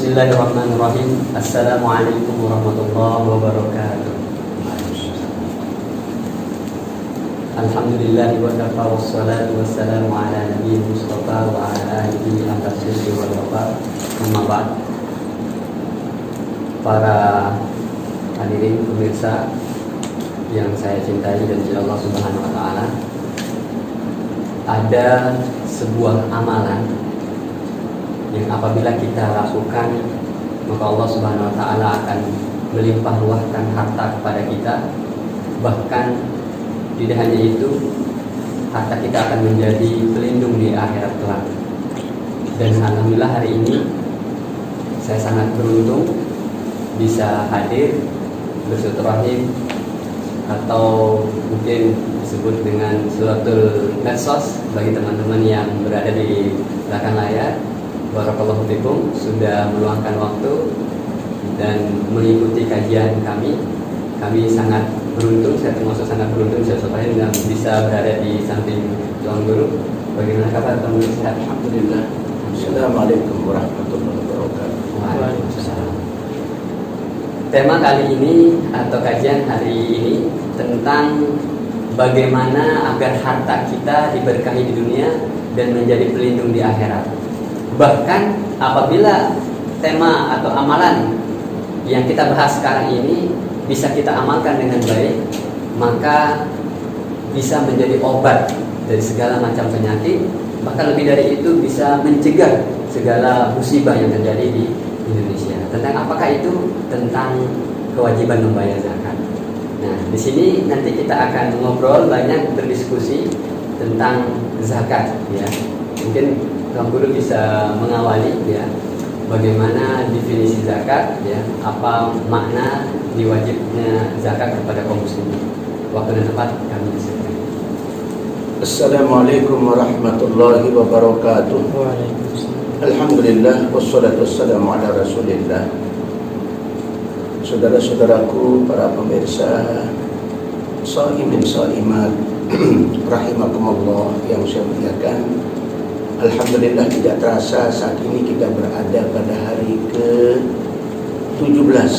Bismillahirrahmanirrahim. Assalamualaikum warahmatullahi wabarakatuh. Alhamdulillah wa kafa wassalatu wassalamu ala nabiyil mustafa wa ala alihi al-tashrif wal wafa. Amma ba'd. Para hadirin pemirsa yang saya cintai dan dicintai Allah Subhanahu wa taala, ada sebuah amalan yang apabila kita lakukan, maka Allah Subhanahu wa taala akan melimpah ruahkan harta kepada kita. Bahkan tidak hanya itu, harta kita akan menjadi pelindung di akhirat kelak. Dan alhamdulillah hari ini saya sangat beruntung bisa hadir bersilaturahim, atau mungkin disebut dengan suratul medsos bagi teman-teman yang berada di belakang layar. Barakallahu fikum sudah meluangkan waktu dan mengikuti kajian kami. Kami sangat beruntung, saya termasuk sangat beruntung bisa berada di samping tuan guru. Bagaimana kabar tuan guru? Sehat? Alhamdulillah. Assalamualaikum warahmatullahi wabarakatuh. Waalaikumsalam. Tema kali ini atau kajian hari ini tentang bagaimana agar harta kita diberkahi di dunia dan menjadi pelindung di akhirat. Bahkan apabila tema atau amalan yang kita bahas sekarang ini bisa kita amalkan dengan baik, maka bisa menjadi obat dari segala macam penyakit. Bahkan lebih dari itu bisa mencegah segala musibah yang terjadi di Indonesia. Tentang apakah itu? Tentang kewajiban membayar zakat. Nah, di sini nanti kita akan ngobrol banyak, berdiskusi tentang zakat, ya. Mungkin Tuan Guru bisa mengawali, ya, bagaimana definisi zakat, ya, apa makna diwajibnya zakat kepada kaum muslimin. Waktu dan tempat kami silakan. Assalamualaikum warahmatullahi wabarakatuh. Alhamdulillah wassalatu wassalamu ala Rasulillah. Saudara-saudaraku, para pemirsa shaimin shaimat rahimakumullah yang saya muliakan. Alhamdulillah tidak terasa saat ini kita berada pada hari ke-17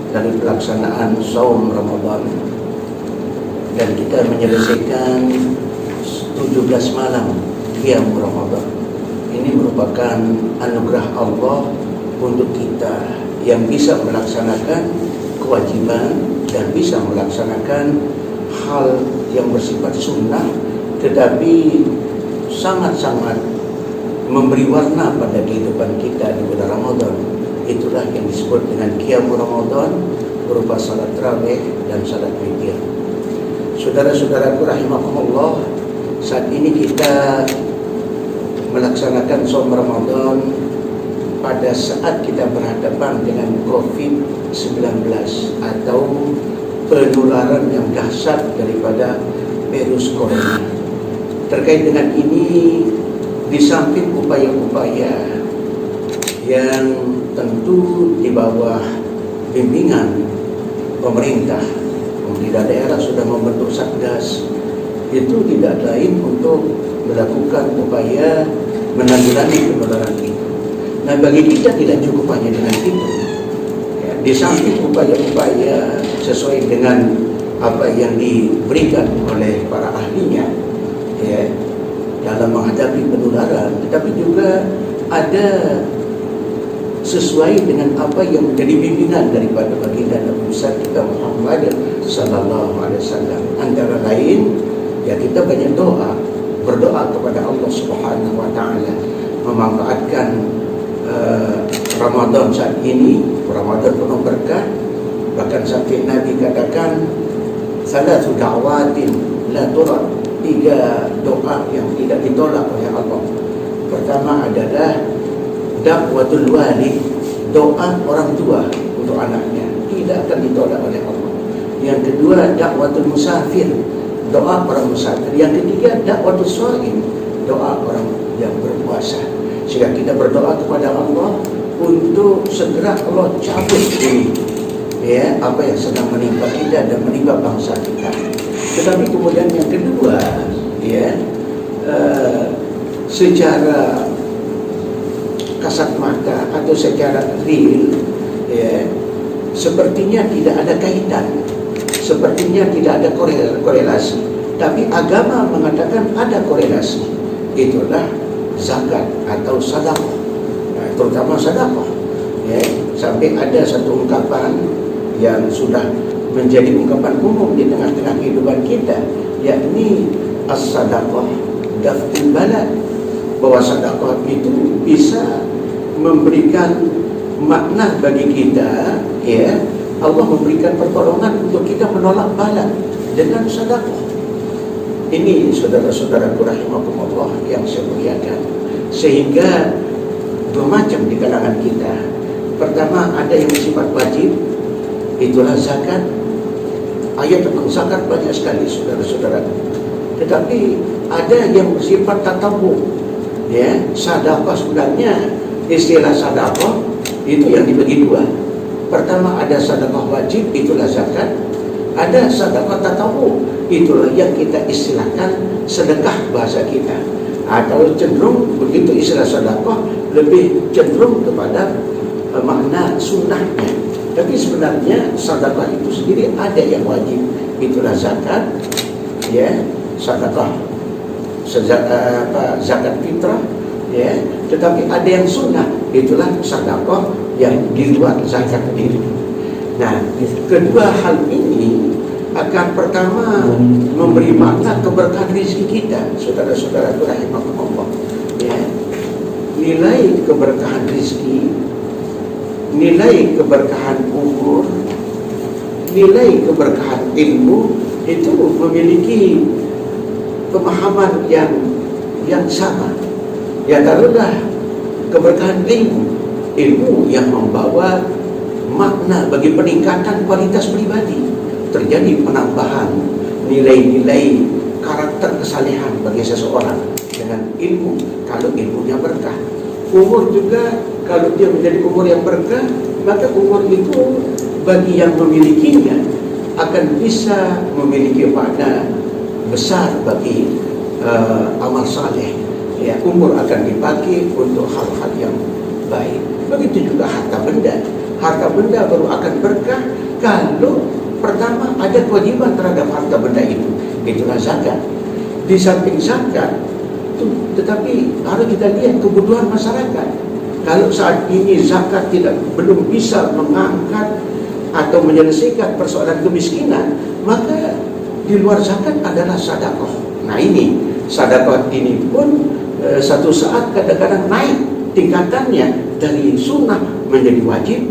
dari pelaksanaan saum Ramadan, dan kita menyelesaikan 17 malam qiyam Ramadan. Ini merupakan anugerah Allah untuk kita yang bisa melaksanakan kewajiban dan bisa melaksanakan hal yang bersifat sunnah, tetapi sangat-sangat memberi warna pada kehidupan kita di bulan Ramadan. Itulah yang disebut dengan qiyam Ramadan, berupa salat tarawih dan salat witir. Saudara-saudaraku rahimakumullah, saat ini kita melaksanakan saum Ramadan pada saat kita berhadapan dengan COVID-19 atau penularan yang dahsyat daripada virus corona. Terkait dengan ini, di samping upaya-upaya yang tentu di bawah bimbingan pemerintah, pemerintah daerah sudah membentuk satgas, itu tidak lain untuk melakukan upaya menanggulangi penularan itu. Nah, bagi kita tidak cukup hanya dengan itu. Ya, di samping upaya-upaya sesuai dengan apa yang diberikan oleh para ahlinya, ya, dalam menghadapi penularan, tetapi juga ada sesuai dengan apa yang menjadi bimbingan daripada baginda Nabi kita Muhammad sallallahu alaihi wasallam. Antara lain, ya, kita banyak berdoa kepada Allah Subhanahu wa taala, memanfaatkan Ramadan saat ini, Ramadan penuh berkah. Bahkan sampai Nabi katakan salatu da'watin la turad, 3 doa yang tidak ditolak oleh Allah. Pertama adalah da'watul walid, doa orang tua untuk anaknya, tidak akan ditolak oleh Allah. Yang kedua, da'watul musafir, doa orang musafir. Yang ketiga, da'watul shaim, doa orang yang berpuasa. Sehingga kita berdoa kepada Allah untuk segera Allah cabut ini, ya, apa yang sedang menimpa kita dan menimpa bangsa kita. Tetapi kemudian yang kedua, ya, secara kasat mata atau secara real, ya, sepertinya tidak ada kaitan, sepertinya tidak ada korelasi. Tapi agama mengatakan ada korelasi. Itulah zakat atau sedekah, terutama sedekah. Ya, sampai ada satu ungkapan yang sudah menjadi ungkapan umum di tengah-tengah kehidupan kita, yakni as-sadaqah daf'ul balad, bahwa sedekah itu bisa memberikan makna bagi kita, ya. Allah memberikan pertolongan untuk kita menolak bala dengan sedekah. Ini saudara-saudaraku rahimakumullah yang saya muliakan. Sehingga dua macam di kalangan kita. Pertama, ada yang bersifat wajib, itulah zakat. Ayat tentang zakat banyak sekali, saudara-saudara. Tetapi ada yang bersifat tatawu, ya. Sedekah sebenarnya, istilah sedekah itu yang dibagi dua. Pertama, ada sedekah wajib, itulah zakat. Ada sedekah tatawu, itulah yang kita istilahkan sedekah bahasa kita. Atau cenderung begitu istilah sedekah lebih cenderung kepada makna sunnahnya. Tapi sebenarnya sedekah itu sendiri ada yang wajib, itulah zakat, ya, sedekah zakat fitrah, ya. Tetapi ada yang sunnah, itulah sedekah yang di luar zakat itu. Nah, kedua hal ini akan pertama memberi makna keberkahan rezeki kita, saudara-saudara rahimakumullah, ya. Nilai keberkahan rezeki, nilai keberkahan umur, nilai keberkahan ilmu itu memiliki pemahaman yang sama. Ya, taruhlah keberkahan ilmu yang membawa makna bagi peningkatan kualitas pribadi, terjadi penambahan nilai-nilai karakter kesalehan bagi seseorang dengan ilmu, kalau ilmunya berkah. Umur juga, kalau dia menjadi umur yang berkah, maka umur itu bagi yang memilikinya akan bisa memiliki makna besar bagi amal saleh. Ya, umur akan dipakai untuk hal-hal yang baik. Begitu juga harta benda. Harta benda baru akan berkah kalau pertama ada kewajiban terhadap harta benda itu, itulah zakat. Di samping zakat, tetapi harus kita lihat kebutuhan masyarakat. Kalau saat ini zakat belum bisa mengangkat atau menyelesaikan persoalan kemiskinan, maka di luar zakat adalah sedekah. Nah, ini sedekah ini pun satu saat kadang-kadang naik tingkatannya dari sunnah menjadi wajib,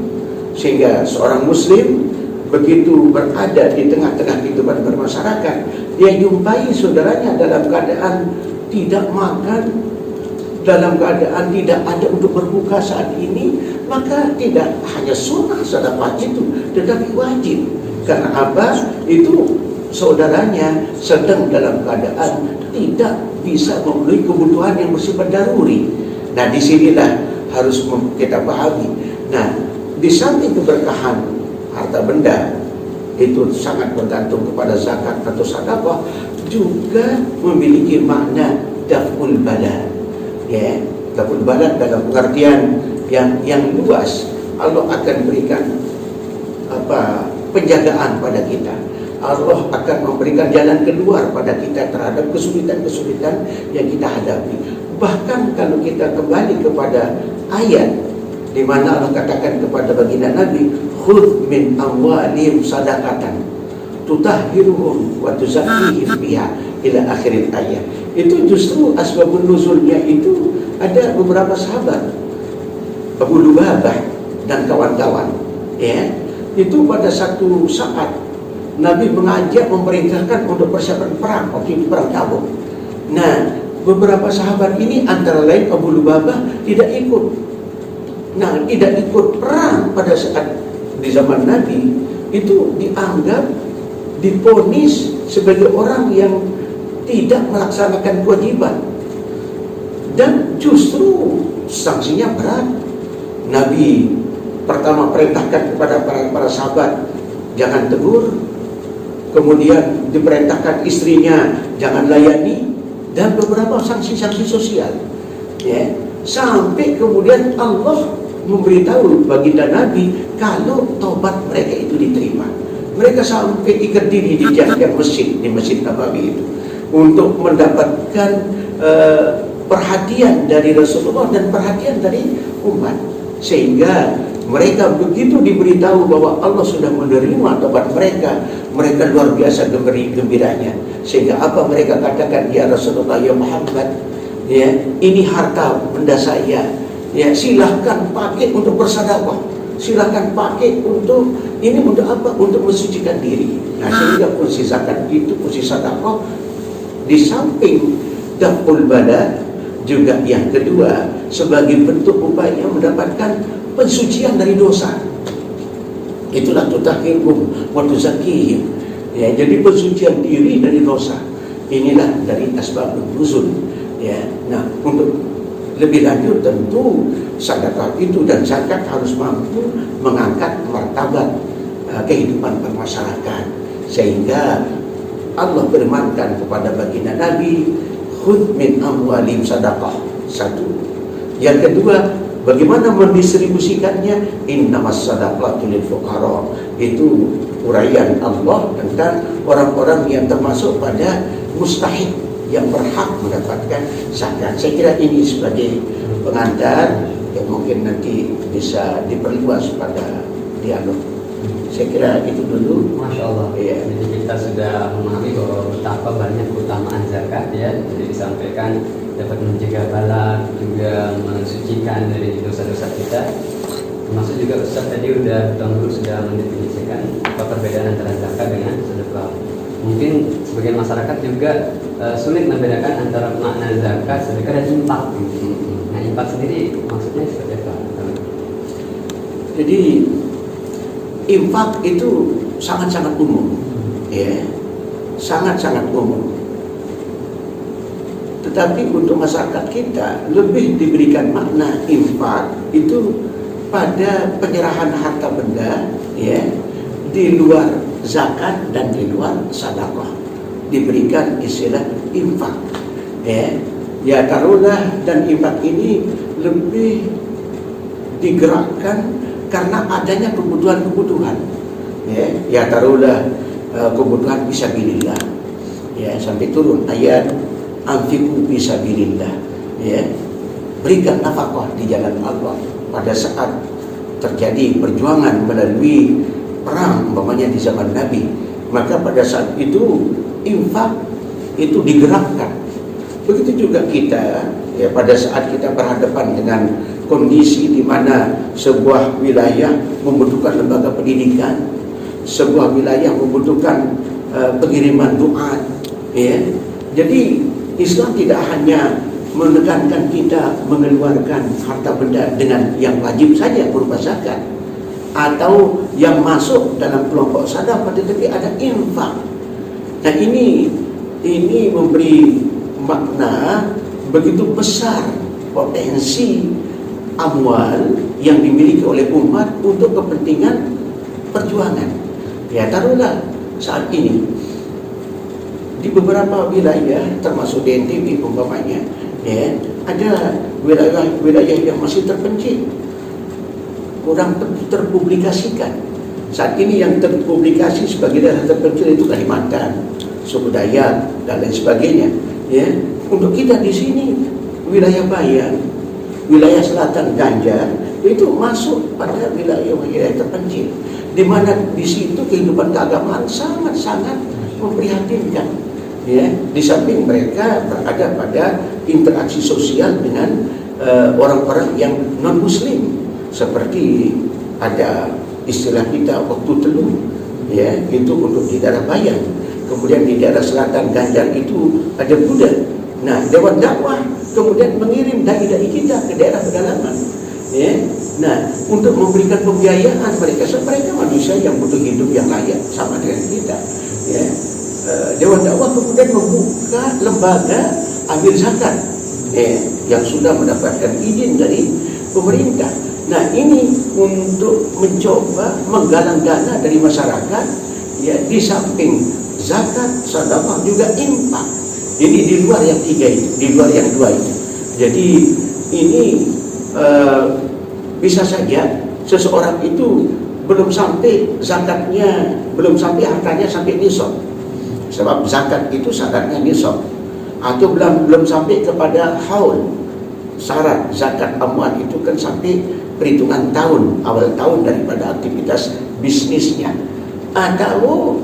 sehingga seorang muslim begitu berada di tengah-tengah kehidupan bermasyarakat, dia jumpai saudaranya dalam keadaan tidak makan, dalam keadaan tidak ada untuk berbuka saat ini, maka tidak hanya sunnah sedekah itu, tetapi wajib. Karena apa? Itu saudaranya sedang dalam keadaan tidak bisa memenuhi kebutuhan yang bersifat daruri. Nah, disinilah harus kita pahami. Nah, di samping keberkahan harta benda itu sangat bergantung kepada zakat atau sedekah, juga memiliki makna daf'ul balad. Ya, daf'ul balad dalam pengertian yang luas. Allah akan berikan penjagaan pada kita. Allah akan memberikan jalan keluar pada kita terhadap kesulitan-kesulitan yang kita hadapi. Bahkan kalau kita kembali kepada ayat di mana Allah katakan kepada baginda Nabi, khudh min amwalihim sadaqatan tutahhiruhum wa tuzakkihim biha, ila akhir ayat. Itu justru asbabun nuzulnya itu ada beberapa sahabat, Abu Lubabah dan kawan-kawan, ya. Itu pada satu saat Nabi mengajak, memerintahkan untuk persiapan perang, waktu itu perang Tabuk. Nah, beberapa sahabat ini antara lain Abu Lubabah tidak ikut. Nah, tidak ikut perang pada saat di zaman Nabi itu dianggap, diponis sebagai orang yang tidak melaksanakan kewajiban, dan justru sanksinya berat. Nabi pertama perintahkan kepada para sahabat jangan tegur, kemudian diperintahkan istrinya jangan layani, dan beberapa sanksi-sanksi sosial, ya. sampai kemudian Allah memberitahu baginda Nabi kalau tobat mereka itu diterima. Mereka sampai ikat diri di jalan masjid, di Masjid Nabawi itu, untuk mendapatkan perhatian dari Rasulullah dan perhatian dari umat. Sehingga mereka begitu diberitahu bahwa Allah sudah menerima tobat mereka, mereka luar biasa gembiranya. Sehingga apa mereka katakan, ya Rasulullah, ya Muhammad, ya, ini harta benda saya, ya, silahkan pakai untuk bersedekah, silahkan pakai untuk ini, untuk apa? Untuk mensucikan diri. Nah, sehingga fungsi zakat itu, fungsi sedekah di samping daf'ul bala, juga yang kedua sebagai bentuk upaya mendapatkan pensucian dari dosa. Itulah tutahhirhum wa tuzakkihim. Ya, jadi pensucian diri dari dosa. Inilah dari asbabun nuzul. Ya, nah, untuk lebih lanjut tentu sedekah itu dan zakat harus mampu mengangkat martabat kehidupan bermasyarakat, sehingga Allah firmankan kepada baginda Nabi, khudh min amwalim sadaqah. Satu. Yang kedua, bagaimana mendistribusikannya? Innamas sadaqatu lil fuqara. Itu uraian Allah tentang orang-orang yang termasuk pada mustahik, yang berhak mendapatkan zakat. Saya kira ini sebagai pengantar yang mungkin nanti bisa diperluas pada dialog. Saya kira itu dulu. Masya Allah. Ya. Jadi kita sudah memahami bahwa betapa banyak keutamaan zakat, ya. Jadi disampaikan dapat mencegah bala, juga mensucikan dari dosa-dosa kita. Termasuk juga Ustaz tadi Tuan Guru sudah mendefinisikan apa perbedaan antara zakat dengan sedekah. Mungkin sebagian masyarakat juga sulit membedakan antara makna zakat, sedekah dan infak. Nah, infak sendiri maksudnya seperti apa? Jadi infak itu sangat-sangat umum, ya, sangat-sangat umum. Tetapi untuk masyarakat kita lebih diberikan makna infak itu pada penyerahan harta benda, ya, di luar zakat dan di luar sedekah, diberikan istilah infak. Ya, taruhlah, dan infak ini lebih digerakkan karena adanya kebutuhan-kebutuhan. Ya, taruhlah kebutuhan fisabilillah. Ya, sampai turun ayat anfiqu fisabilillah. Ya, berikan nafkah di jalan Allah pada saat terjadi perjuangan melalui perang, umpamanya di zaman Nabi. Maka pada saat itu infak itu digerakkan. Begitu juga kita, ya, pada saat kita berhadapan dengan kondisi di mana sebuah wilayah membutuhkan lembaga pendidikan, sebuah wilayah membutuhkan pengiriman doa, ya. Jadi Islam tidak hanya menekankan kita mengeluarkan harta benda dengan yang wajib saja berupa zakat atau yang masuk dalam kelompok sedekah, tetapi ada infak. Nah, ini memberi makna begitu besar potensi amwal yang dimiliki oleh umat untuk kepentingan perjuangan. Ya, taruhlah saat ini di beberapa wilayah termasuk di NTB umpamanya, ya, ada wilayah yang masih terpencil, kurang terpublikasikan. Saat ini yang terpublikasi sebagai daerah terpencil itu Kalimantan, suku Dayak dan lain sebagainya. Ya, untuk kita di sini wilayah Bayan, wilayah selatan Ganjar itu masuk pada wilayah terpencil, di mana di situ kehidupan keagamaan sangat-sangat memprihatinkan. Ya, di samping mereka berada pada interaksi sosial dengan orang-orang yang non Muslim, seperti ada istilah kita waktu teluh, ya, itu untuk di daerah Bayan. Kemudian di daerah selatan Ganjar itu ada Buddha. Nah, Dewan Dakwah kemudian mengirim dai-dai kita ke daerah pedalaman, ya. Nah, untuk memberikan pembiayaan mereka manusia yang butuh hidup yang layak sama dengan kita, ya. Dewan Dakwah kemudian membuka lembaga ambil zakat, yang sudah mendapatkan izin dari pemerintah. Nah, ini untuk mencoba menggalang dana dari masyarakat, ya, di samping zakat, sedekah juga infak. Jadi di luar yang tiga itu, di luar yang dua itu. Jadi ini bisa saja seseorang itu belum sampai zakatnya, belum sampai hartanya sampai nisab. Sebab zakat itu syaratnya nisab, atau belum sampai kepada haul. Syarat zakat amwal itu kan sampai perhitungan tahun, awal tahun daripada aktivitas bisnisnya. Kalau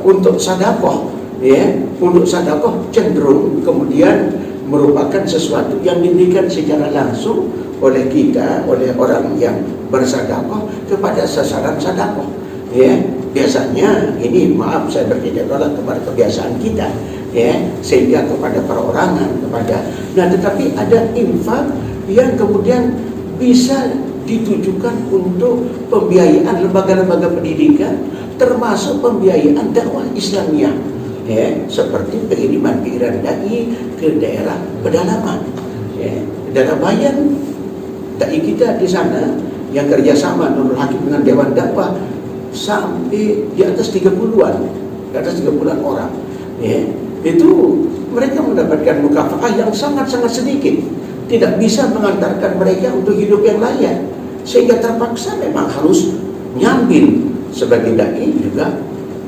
untuk sedekah, ya, untuk sedekah cenderung kemudian merupakan sesuatu yang diberikan secara langsung oleh kita, oleh orang yang bersedekah kepada sasaran sedekah. Ya, biasanya ini, maaf saya bertitip tolak kepada kebiasaan kita, ya, sehingga kepada perorangan, kepada. Nah, tetapi ada infak yang kemudian bisa ditujukan untuk pembiayaan lembaga-lembaga pendidikan, termasuk pembiayaan dakwah Islamiyah, ya, seperti pengiriman dai ke daerah pedalaman, ya. Daerah Bayan, dai kita di sana yang kerjasama Nurul Hakim dengan Dewan Dakwah sampai di atas 30-an, di atas 30-an orang, ya. Itu mereka mendapatkan mukafa'ah yang sangat-sangat sedikit, tidak bisa mengantarkan mereka untuk hidup yang layak, sehingga terpaksa memang harus nyambil. Sebagai dai juga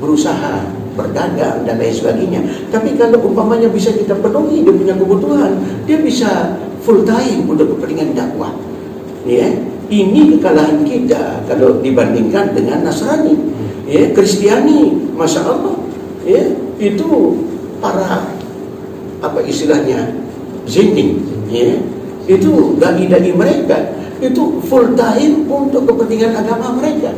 berusaha berdagang dan lain sebagainya. Tapi kalau umpamanya bisa kita penuhi dia punya kebutuhan, dia bisa full time untuk kepentingan dakwah. Ya, ini kekalahan kita kalau dibandingkan dengan Nasrani. Ya, Kristiani, masya Allah, ya, itu para apa istilahnya zinting, ya, itu dai-dai mereka itu full time untuk kepentingan agama mereka.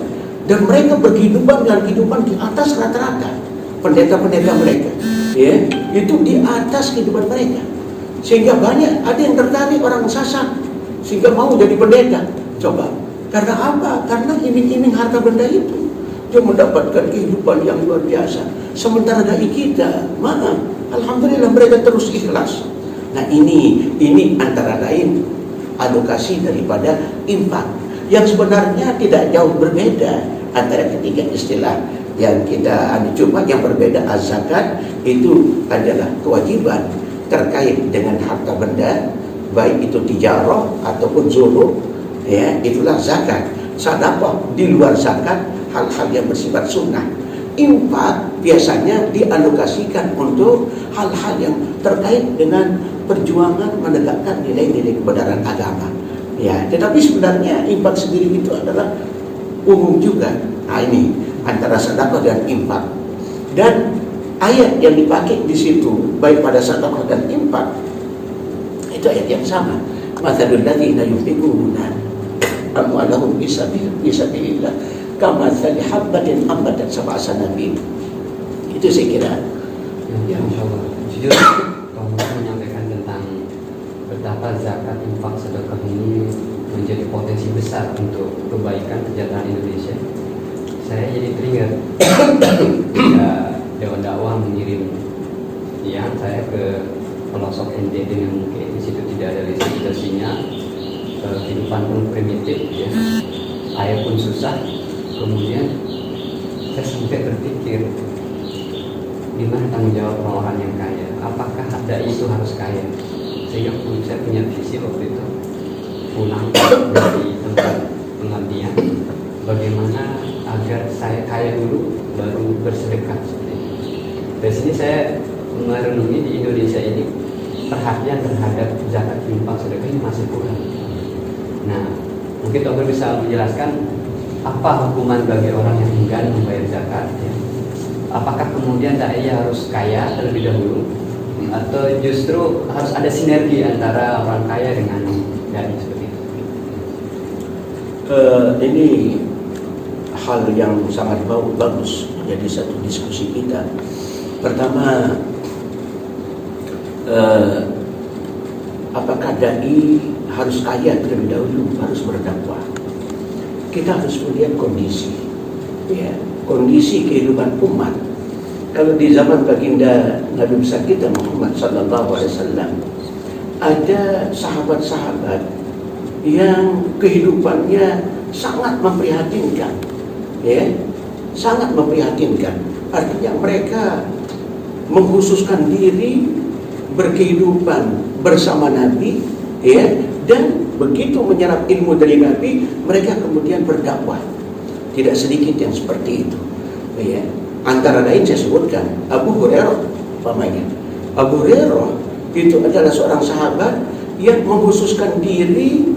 Dan mereka berkehidupan dengan kehidupan di atas rata-rata pendeta-pendeta mereka, ya, itu di atas kehidupan mereka, sehingga banyak ada yang tertarik orang Sasak sehingga mau jadi pendeta. Coba, karena apa? Karena iming-iming harta benda itu dia mendapatkan kehidupan yang luar biasa. Sementara dai kita, maaf, alhamdulillah mereka terus ikhlas. Nah, ini antara lain alokasi daripada infak yang sebenarnya tidak jauh berbeda antara ketiga istilah yang kita cuma yang berbeda. Az-zakat itu adalah kewajiban terkait dengan harta benda, baik itu tijarah ataupun zuruh, ya, itulah zakat. Sedekah di luar zakat hal-hal yang bersifat sunnah. Infak biasanya dialokasikan untuk hal-hal yang terkait dengan perjuangan menegakkan nilai-nilai kebenaran agama. Ya, tetapi sebenarnya infak sendiri itu adalah umum juga. Nah, ini antara sedekah dan infak. Dan ayat yang dipakai di situ baik pada sedekah dan infak itu ayat yang sama. Matsalul ladzina yunfiquna amwalahum fi sabilillah kamatsali habbatin ambatat sab'a sanabil. Itu saya kira. Ya, insyaallah. Jujur kalau menyampaikan tentang betapa zakat, infak, sedekah ini menjadi potensi besar untuk kebaikan kesejahteraan Indonesia, saya jadi teringat ketika Dewan Dakwah mengirim yang saya ke pelosok NTT yang mungkin di situ tidak ada listrik sinyal, kehidupan pun primitif, ya, air pun susah. Kemudian saya sampai berpikir, di mana tanggung jawab orang-orang yang kaya? Apakah dai itu harus kaya? Sehingga saya punya visi waktu itu pulang dari tempat pengabdian, bagaimana agar saya kaya dulu baru bersedekah. Dari sini saya merenungi di Indonesia ini perhatian terhadap zakat, infak, sedekah ini masih kurang. Nah, mungkin dokter bisa menjelaskan apa hukuman bagi orang yang enggan membayar zakat, ya? Apakah kemudian dai harus kaya terlebih dahulu, atau justru harus ada sinergi antara orang kaya dengan dai seperti itu? Ini hal yang sangat bagus menjadi satu diskusi kita. Pertama, apakah dai harus kaya terlebih dahulu, harus berdakwah? Kita harus melihat kondisi, ya, kondisi kehidupan umat. Kalau di zaman baginda Nabi besar kita Muhammad SAW, ada sahabat-sahabat yang kehidupannya sangat memprihatinkan, ya, sangat memprihatinkan. Artinya mereka mengkhususkan diri berkehidupan bersama Nabi, ya, Dan begitu menyerap ilmu dari Nabi, mereka kemudian berdakwah. Tidak sedikit yang seperti itu, ya. Antara lain saya sebutkan Abu Hurairah umpamanya. Abu Hurairah itu adalah seorang sahabat yang mengkhususkan diri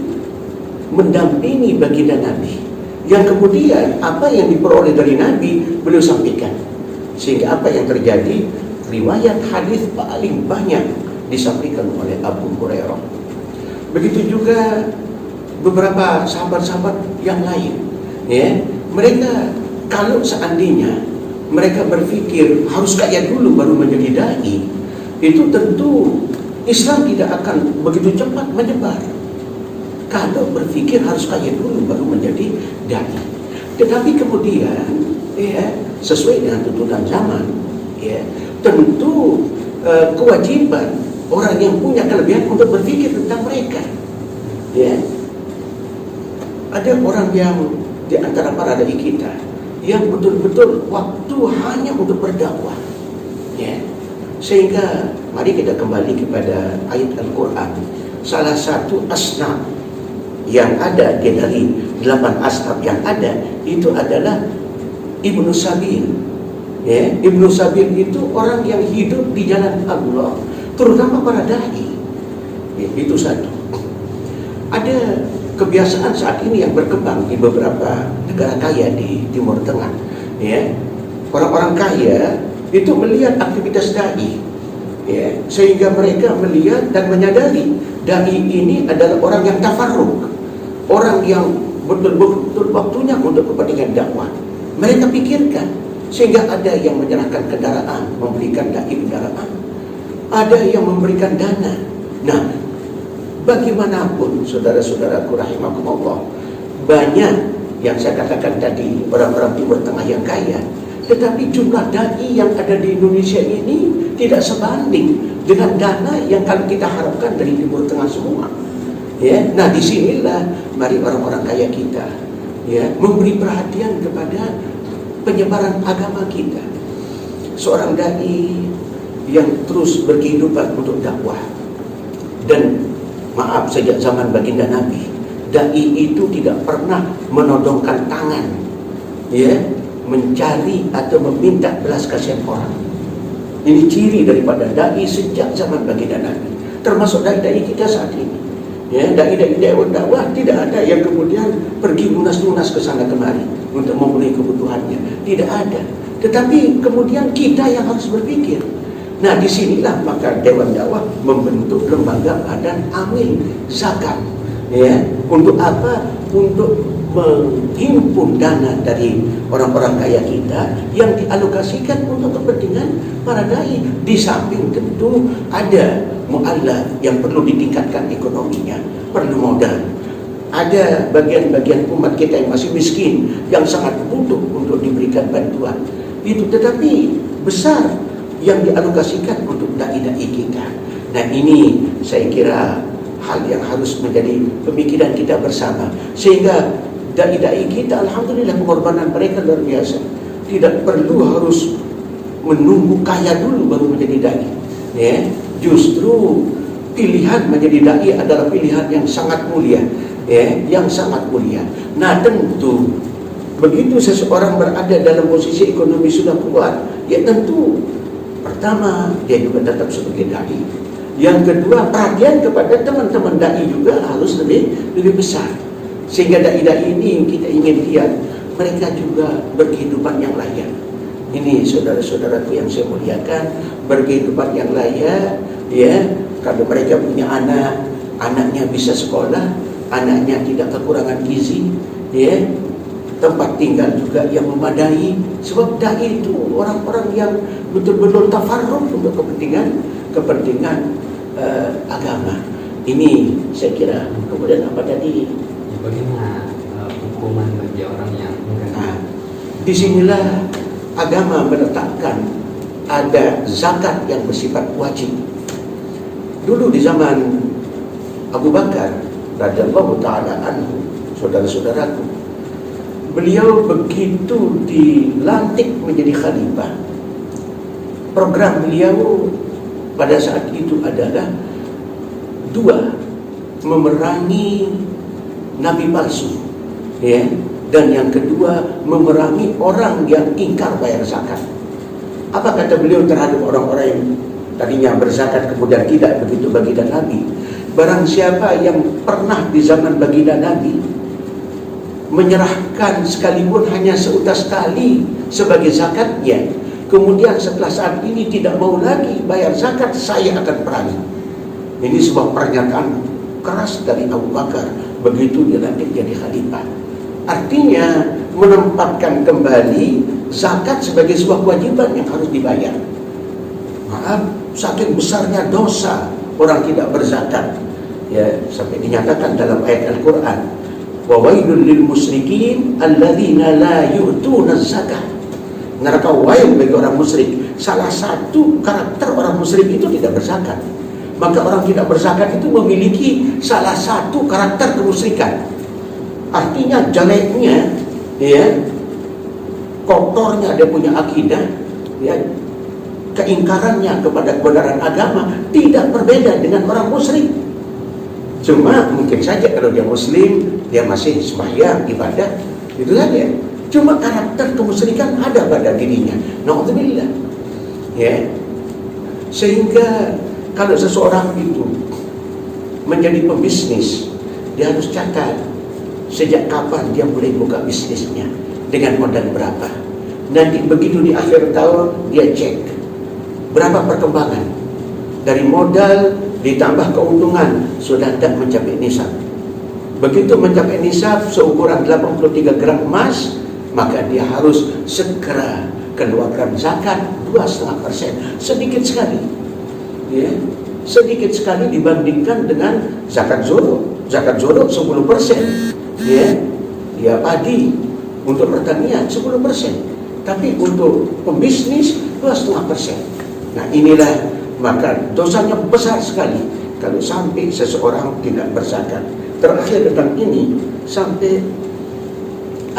mendampingi baginda Nabi, yang kemudian apa yang diperoleh dari Nabi beliau sampaikan. Sehingga apa yang terjadi, riwayat hadis paling banyak disampaikan oleh Abu Hurairah. Begitu juga beberapa sahabat-sahabat yang lain, ya. Mereka kalau seandainya mereka berpikir harus kaya dulu baru menjadi dai, itu tentu Islam tidak akan begitu cepat menyebar. Kalau berpikir harus kaya dulu baru menjadi dai. Tetapi kemudian, ya, sesuai dengan tuntutan zaman, ya, tentu kewajiban orang yang punya kelebihan untuk berpikir tentang mereka, ya. Ada orang yang di antara para dai kita yang betul-betul waktu hanya untuk berdakwah, ya. Sehingga mari kita kembali kepada ayat Al-Quran. Salah satu asnaf yang ada dari 8 asnaf yang ada itu adalah Ibnu Sabil, ya. Ibnu Sabil itu orang yang hidup di jalan Allah, terutama para dai, ya, itu satu. Ada kebiasaan saat ini yang berkembang di beberapa negara kaya di Timur Tengah, ya. Orang-orang kaya itu melihat aktivitas dai, ya, sehingga mereka melihat dan menyadari dai ini adalah orang yang tafarruk, orang yang betul-betul waktunya untuk kepentingan dakwah. Mereka pikirkan, sehingga ada yang menyerahkan kendaraan, memberikan dai kendaraan, ada yang memberikan dana. Nah, bagaimanapun saudara-saudaraku rahimakumullah, banyak yang saya katakan tadi orang-orang Timur Tengah yang kaya, tetapi jumlah dai yang ada di Indonesia ini tidak sebanding dengan dana yang kalau kita harapkan dari Timur Tengah semua, ya. Nah, disinilah mari orang-orang kaya kita, ya, memberi perhatian kepada penyebaran agama kita. Seorang dai yang terus berkehidupan untuk dakwah, dan maaf, sejak zaman baginda Nabi, dai itu tidak pernah menodongkan tangan, ya, mencari atau meminta belas kasihan orang. Ini ciri daripada dai sejak zaman baginda Nabi. Termasuk dai-dai kita saat ini, ya, dai-dai dewan dakwah tidak ada yang kemudian pergi lunas-lunas ke sana kemari untuk memenuhi kebutuhannya, tidak ada. Tetapi kemudian kita yang harus berpikir. Nah, disinilah maka Dewan Dakwah membentuk lembaga badan amil zakat, ya. Untuk apa? Untuk menghimpun dana dari orang-orang kaya kita yang dialokasikan untuk kepentingan para dai. Di samping tentu ada mu'allaf yang perlu ditingkatkan ekonominya, perlu modal. Ada bagian-bagian umat kita yang masih miskin, yang sangat butuh untuk diberikan bantuan. Itu, tetapi besar yang dialokasikan untuk dai-dai kita. Nah, ini saya kira hal yang harus menjadi pemikiran kita bersama, sehingga dai-dai kita, alhamdulillah, pengorbanan mereka luar biasa. Tidak perlu harus menunggu kaya dulu baru menjadi dai, ya. Justru pilihan menjadi dai adalah pilihan yang sangat mulia, ya, yang sangat mulia. Nah, tentu begitu seseorang berada dalam posisi ekonomi sudah kuat, ya tentu pertama dia juga tetap sebagai dai. Yang kedua, perhatian kepada teman-teman dai juga harus lebih besar, sehingga dai-dai ini kita ingin lihat mereka juga berkehidupan yang layak. Ini saudara-saudaraku yang saya muliakan, berkehidupan yang layak, ya. Kalau mereka punya anak, anaknya bisa sekolah, anaknya tidak kekurangan gizi, ya. Tempat tinggal juga yang memadai. Sebab dai itu orang-orang yang betul-betul tafarruq untuk kepentingan agama. Ini saya kira. Kemudian apa tadi? Bagaimana hukuman bagi orang yang Nah, disinilah agama menetapkan ada zakat yang bersifat wajib. Dulu di zaman Abu Bakar radhiyallahu ta'ala anhu, saudara-saudaraku, beliau begitu dilantik menjadi khalifah, program beliau pada saat itu adalah dua. memerangi nabi palsu, ya. Dan yang kedua, memerangi orang yang ingkar bayar zakat. Apa kata beliau terhadap orang-orang yang tadinya berzakat kemudian tidak begitu baginda Nabi? Barang siapa yang pernah di zaman baginda Nabi menyerahkan sekalipun hanya seutas tali sebagai zakatnya, kemudian setelah saat ini tidak mau lagi bayar zakat, saya akan perangi. Ini sebuah pernyataan keras dari Abu Bakar begitu dilantik jadi khalifah. Artinya menempatkan kembali zakat sebagai sebuah kewajiban yang harus dibayar. Maaf, saking besarnya dosa orang tidak berzakat, ya, sampai dinyatakan dalam ayat Al-Quran, wa wailul lil musyrikin alladzina la yu'tuna zakat. Neraka wail bagi orang musyrik. Salah satu karakter orang musyrik itu tidak berzakat. Maka orang tidak berzakat itu memiliki salah satu karakter kemusyrikan. Artinya jeleknya, ya, kotornya dia punya akidah, ya, keingkarannya kepada kebenaran agama tidak berbeda dengan orang musyrik. Cuma mungkin saja kalau dia muslim, dia masih sembahyang, ibadah, itu saja. Cuma karakter kemusyrikan ada pada dirinya. Na'udzubillah. Ya. Sehingga kalau seseorang itu menjadi pembisnis, dia harus catat sejak kapan dia mulai buka bisnisnya, dengan modal berapa. Nanti begitu di akhir tahun dia cek berapa perkembangan dari modal ditambah keuntungan, sudah tidak mencapai nisab. Begitu mencapai nisab seukuran 83 gram emas, maka dia harus segera keluarkan zakat 2,5%. Sedikit sekali, ya, sedikit sekali dibandingkan dengan zakat zuruk. Zakat zuruk 10%, ya, ya, padi untuk pertanian 10%, tapi untuk pembisnis 2,5%. Nah, inilah maka dosanya besar sekali kalau sampai seseorang tidak berzakat. Terakhir tentang ini sampai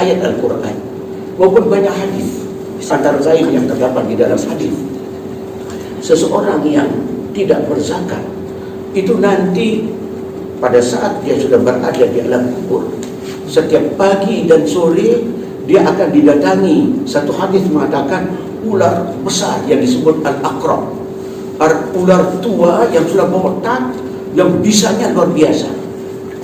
ayat Al-Quran maupun banyak hadis, antara lain yang terdapat di dalam hadis, seseorang yang tidak berzakat itu nanti pada saat dia sudah berada di alam kubur, setiap pagi dan sore dia akan didatangi. Satu hadis mengatakan ular besar yang disebut Al-Aqrab, ular tua yang sudah botak, yang bisanya luar biasa.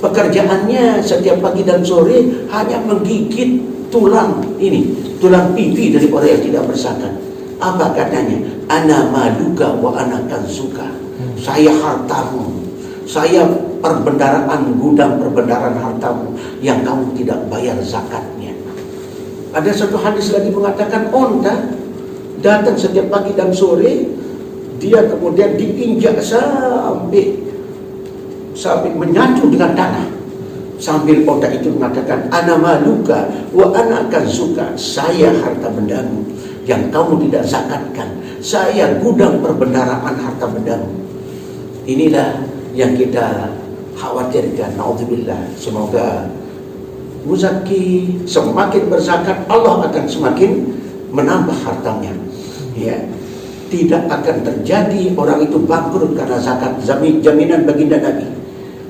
Pekerjaannya setiap pagi dan sore hanya menggigit tulang ini, tulang pipi dari orang yang tidak berzakat. Apa katanya? Ana maluka wa ana kanzuka. Saya hartamu, saya perbendaraan, gudang perbendaraan hartamu yang kamu tidak bayar zakatnya. Ada satu hadis lagi mengatakan onta datang setiap pagi dan sore, dia kemudian diinjak sampai menyatu dengan tanah, sambil onta itu mengatakan ana maluka wa ana kanzuka, saya harta bendamu yang kamu tidak zakatkan, saya gudang perbendaraan harta bendamu. Inilah yang kita khawatirkan. Na'udzubillah. Semoga muzaki semakin berzakat, Allah akan semakin menambah hartanya, ya. Tidak akan terjadi orang itu bangkrut karena zakat. Jaminan baginda Nabi,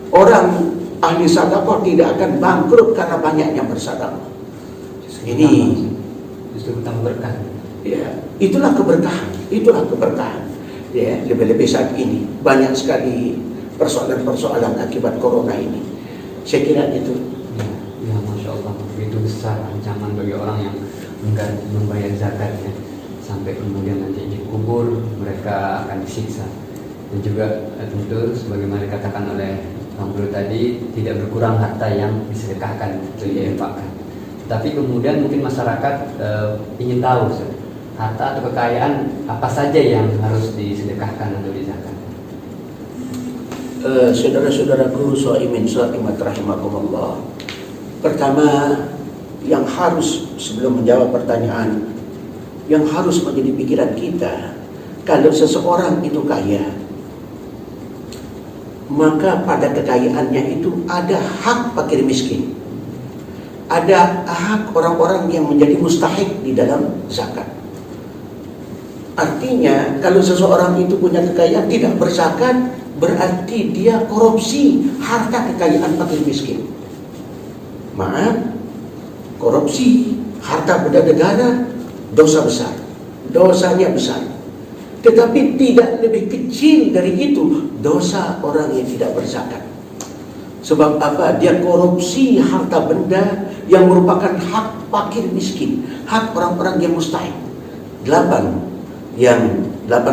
orang ahli sedekah tidak akan bangkrut karena banyaknya bersedekah. Ini justru utama berkah. Ya, itulah keberkahan, itulah keberkahan. Ya, lebih-lebih saat ini banyak sekali persoalan-persoalan akibat corona ini. Saya kira itu. Ya, Masya Allah, begitu besar ancaman bagi orang yang enggan membayar zakatnya, sampai kemudian nanti dikubur mereka akan disiksa. Dan juga tentu sebagaimana dikatakan oleh Bang Bro tadi, tidak berkurang harta yang disedekahkan atau diinfakkan. Tapi kemudian mungkin masyarakat ingin tahu harta atau kekayaan apa saja yang harus disedekahkan atau dizakat. Saudara-saudaraku, shaimin shaimat rahimakumullah. Pertama, yang harus sebelum menjawab pertanyaan, yang harus menjadi pikiran kita, kalau seseorang itu kaya, maka pada kekayaannya itu ada hak fakir miskin, ada hak orang-orang yang menjadi mustahik di dalam zakat. Artinya kalau seseorang itu punya kekayaan tidak berzakat, berarti dia korupsi harta kekayaan fakir miskin. Maaf, korupsi harta benda negara dosa besar, dosanya besar. Tetapi tidak lebih kecil dari itu dosa orang yang tidak berzakat. Sebab apa? Dia korupsi harta benda yang merupakan hak fakir miskin, hak orang-orang yang mustahik. 8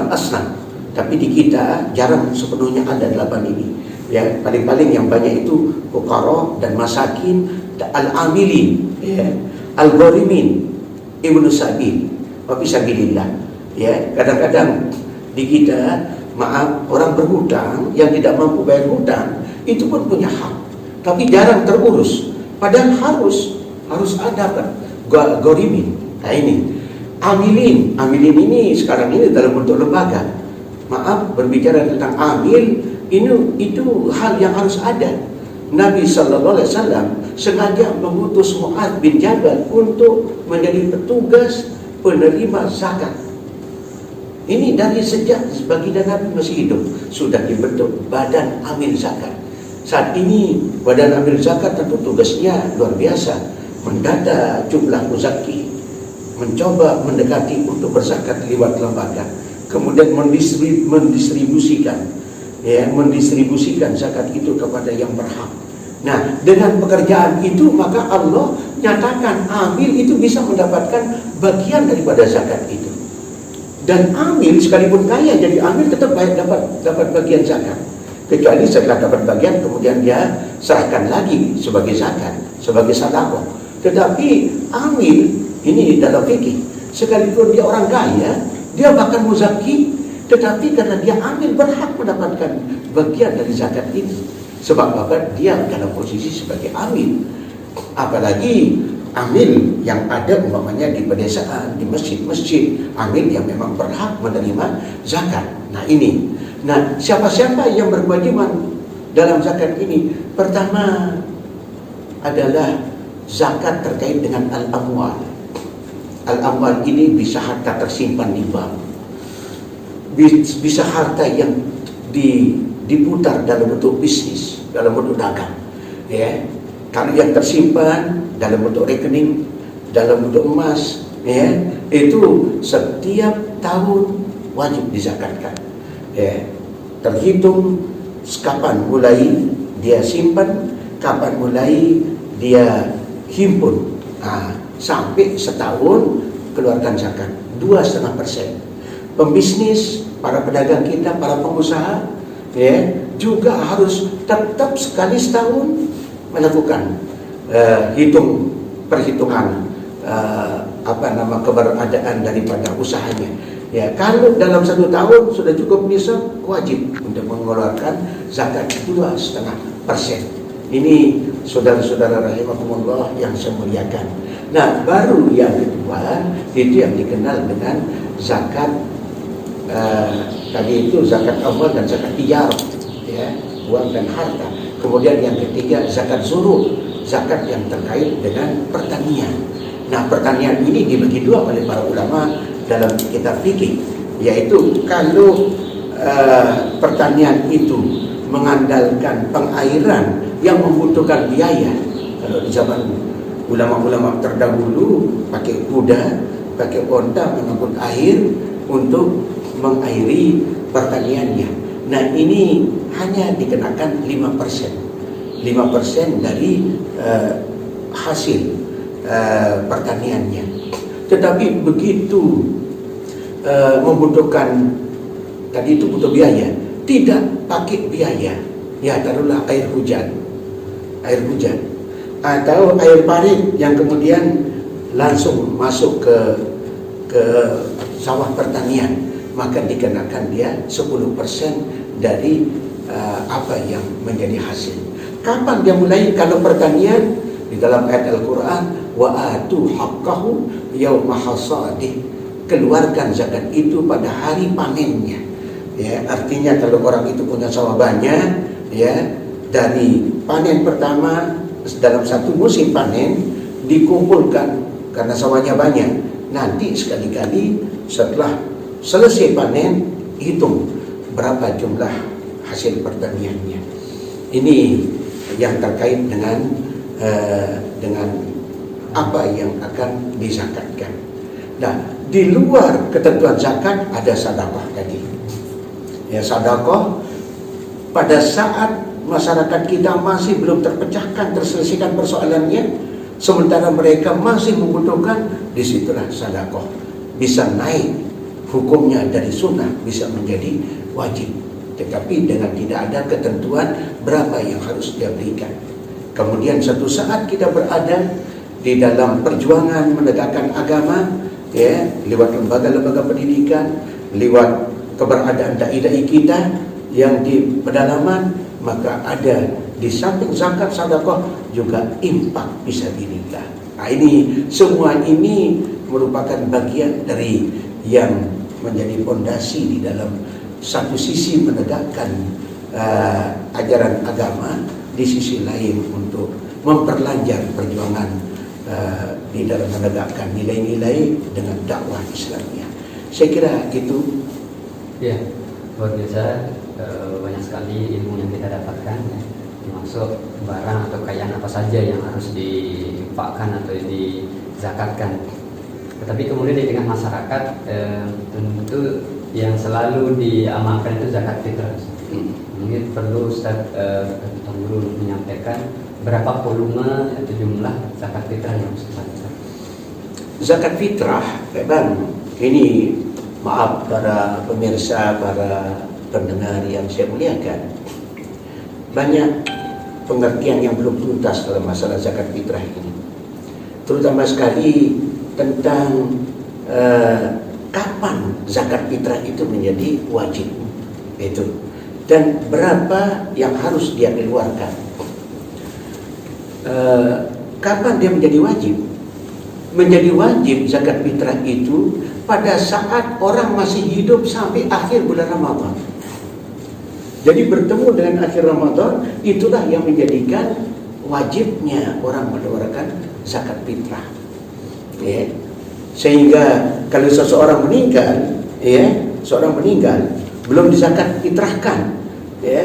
asnaf. Tapi di kita jarang sepenuhnya ada 8 ini. Ya, paling-paling yang banyak itu fuqara dan masakin, al-amilin, ya, al-gharimin, ibnu sabil, wa fi sabilillah. Ya, kadang-kadang di kita, maaf, orang berhutang yang tidak mampu bayar hutang itu pun punya hak, tapi jarang terurus. Padahal harus ada kan gharimin. Nah ini amilin ini sekarang ini dalam bentuk lembaga. Maaf, berbicara tentang amil itu hal yang harus ada. Nabi Sallallahu Alaihi Wasallam sengaja mengutus Mu'adz bin Jabal untuk menjadi petugas penerima zakat. Ini dari sejak baginda Nabi masih hidup sudah dibentuk badan amil zakat. Saat ini badan amil zakat tentu tugasnya luar biasa, mendata jumlah muzaki, mencoba mendekati untuk berzakat lewat lembaga, kemudian mendistribusikan zakat itu kepada yang berhak. Nah, dengan pekerjaan itu maka Allah nyatakan amil itu bisa mendapatkan bagian daripada zakat itu. Dan amil sekalipun kaya jadi amil tetap dapat bagian zakat. Kecuali setelah dapat bagian kemudian dia serahkan lagi sebagai zakat, sebagai sedekah. Tetapi amil ini dalam fikih, sekalipun dia orang kaya, dia bahkan muzaki, tetapi karena dia amil berhak mendapatkan bagian dari zakat itu. Sebab apa? Dia dalam posisi sebagai amil. Apalagi amil yang ada umpamanya di pedesaan, di masjid-masjid, amil yang memang berhak menerima zakat. Nah ini, siapa-siapa yang berkewajiban dalam zakat ini? Pertama adalah zakat terkait dengan al-amwal. Al-amwal ini bisa harta tersimpan di bank, bisa harta yang diputar dalam bentuk bisnis, dalam bentuk dagang. Ya, kalau yang tersimpan dalam bentuk rekening, dalam bentuk emas, ya, itu setiap tahun wajib dizakatkan. Ya, terhitung kapan mulai dia simpan, kapan mulai dia himpun, sampai setahun keluarkan zakat 2,5%. Pembisnis, para pedagang kita, para pengusaha, ya, juga harus tetap sekali setahun melakukan perhitungan keberadaan daripada usahanya. Ya, kalau dalam 1 tahun sudah cukup nisab, wajib untuk mengeluarkan zakat 2,5%. Ini saudara-saudara rahimakumullah yang saya muliakan. Nah, baru yang kedua itu yang dikenal dengan zakat tadi itu zakat amwal dan zakat tijarah, ya, uang dan harta. Kemudian yang ketiga zakat zuruk, zakat yang terkait dengan pertanian. Nah, pertanian ini dibagi dua oleh para ulama dalam kitab fikih, yaitu kalau pertanian itu mengandalkan pengairan yang membutuhkan biaya. Kalau di zaman ulama-ulama terdahulu pakai kuda, pakai onta mengangkut air untuk mengairi pertaniannya. Nah, ini hanya dikenakan 5% dari hasil pertaniannya. Tetapi begitu membutuhkan, tadi itu butuh biaya, tidak pakai biaya, ya taruhlah air hujan atau air parit yang kemudian langsung masuk ke sawah pertanian, maka dikenakan dia 10% dari apa yang menjadi hasil. Kapan dia mulai? Kalau pertanian di dalam ayat Al-Quran, wa atu haqqahu yauma hasadih, keluarkan zakat itu pada hari panennya. Ya, artinya kalau orang itu punya sawah banyak, ya, dari panen pertama dalam satu musim panen dikumpulkan karena sawahnya banyak. Nanti sekali-kali setelah selesai panen hitung berapa jumlah hasil pertaniannya. Ini yang terkait dengan apa yang akan dizakatkan. Nah, di luar ketentuan zakat ada sedekah tadi. Ya, sedekah pada saat masyarakat kita masih belum terselesaikan persoalannya, sementara mereka masih membutuhkan, disitulah sedekah bisa naik hukumnya dari sunnah bisa menjadi wajib, tetapi dengan tidak ada ketentuan berapa yang harus dia berikan. Kemudian satu saat kita berada di dalam perjuangan menegakkan agama, ya, lewat lembaga-lembaga pendidikan, lewat keberadaan dai-dai kita yang di pedalaman, maka ada di samping zakat sedekah juga infak fisabilillah. Nah, ini semua ini merupakan bagian dari yang menjadi fondasi di dalam satu sisi menegakkan ajaran agama, di sisi lain untuk memperlancar perjuangan di dalam menegakkan nilai-nilai dengan dakwah Islamnya. Saya kira itu. Ya, luar biasa, banyak sekali ilmu yang kita dapatkan, ya. Termasuk barang atau kekayaan apa saja yang harus diinfakkan atau dizakatkan. Tetapi kemudian di tengah masyarakat tentu yang selalu diamalkan itu zakat fitrah. Mungkin perlu Ustaz dulu menyampaikan berapa volume atau jumlah zakat fitrah yang harus disakatkan. Zakat fitrah, memang ini, maaf para pemirsa, para pendengar yang saya muliakan, banyak pengertian yang belum tuntas dalam masalah zakat fitrah ini, terutama sekali tentang kapan zakat fitrah itu menjadi wajib itu, dan berapa yang harus dia keluarkan. Kapan dia menjadi wajib? Menjadi wajib zakat fitrah itu pada saat orang masih hidup sampai akhir bulan Ramadan. Jadi bertemu dengan akhir Ramadan, itulah yang menjadikan wajibnya orang mengeluarkan zakat fitrah. Ya. Sehingga kalau seseorang meninggal, ya, seorang meninggal belum dizakat fitrahkan, ya,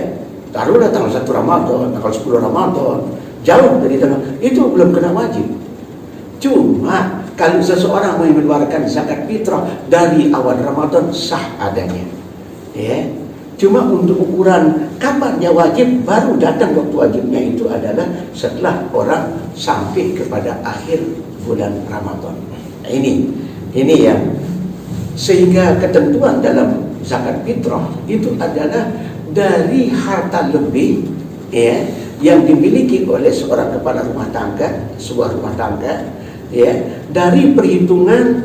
taruhlah tanggal 1 Ramadan, tanggal 10 Ramadan, jauh dari tanggal itu belum kena wajib. Cuma kalau seseorang mengeluarkan zakat fitrah dari awal Ramadan sah adanya, ya. Cuma untuk ukuran kapan dia wajib, baru datang waktu wajibnya itu adalah setelah orang sampai kepada akhir bulan Ramadan. Nah, ini yang sehingga ketentuan dalam zakat fitrah itu adalah dari harta lebih, ya, yang dimiliki oleh seorang kepala rumah tangga, sebuah rumah tangga, ya, dari perhitungan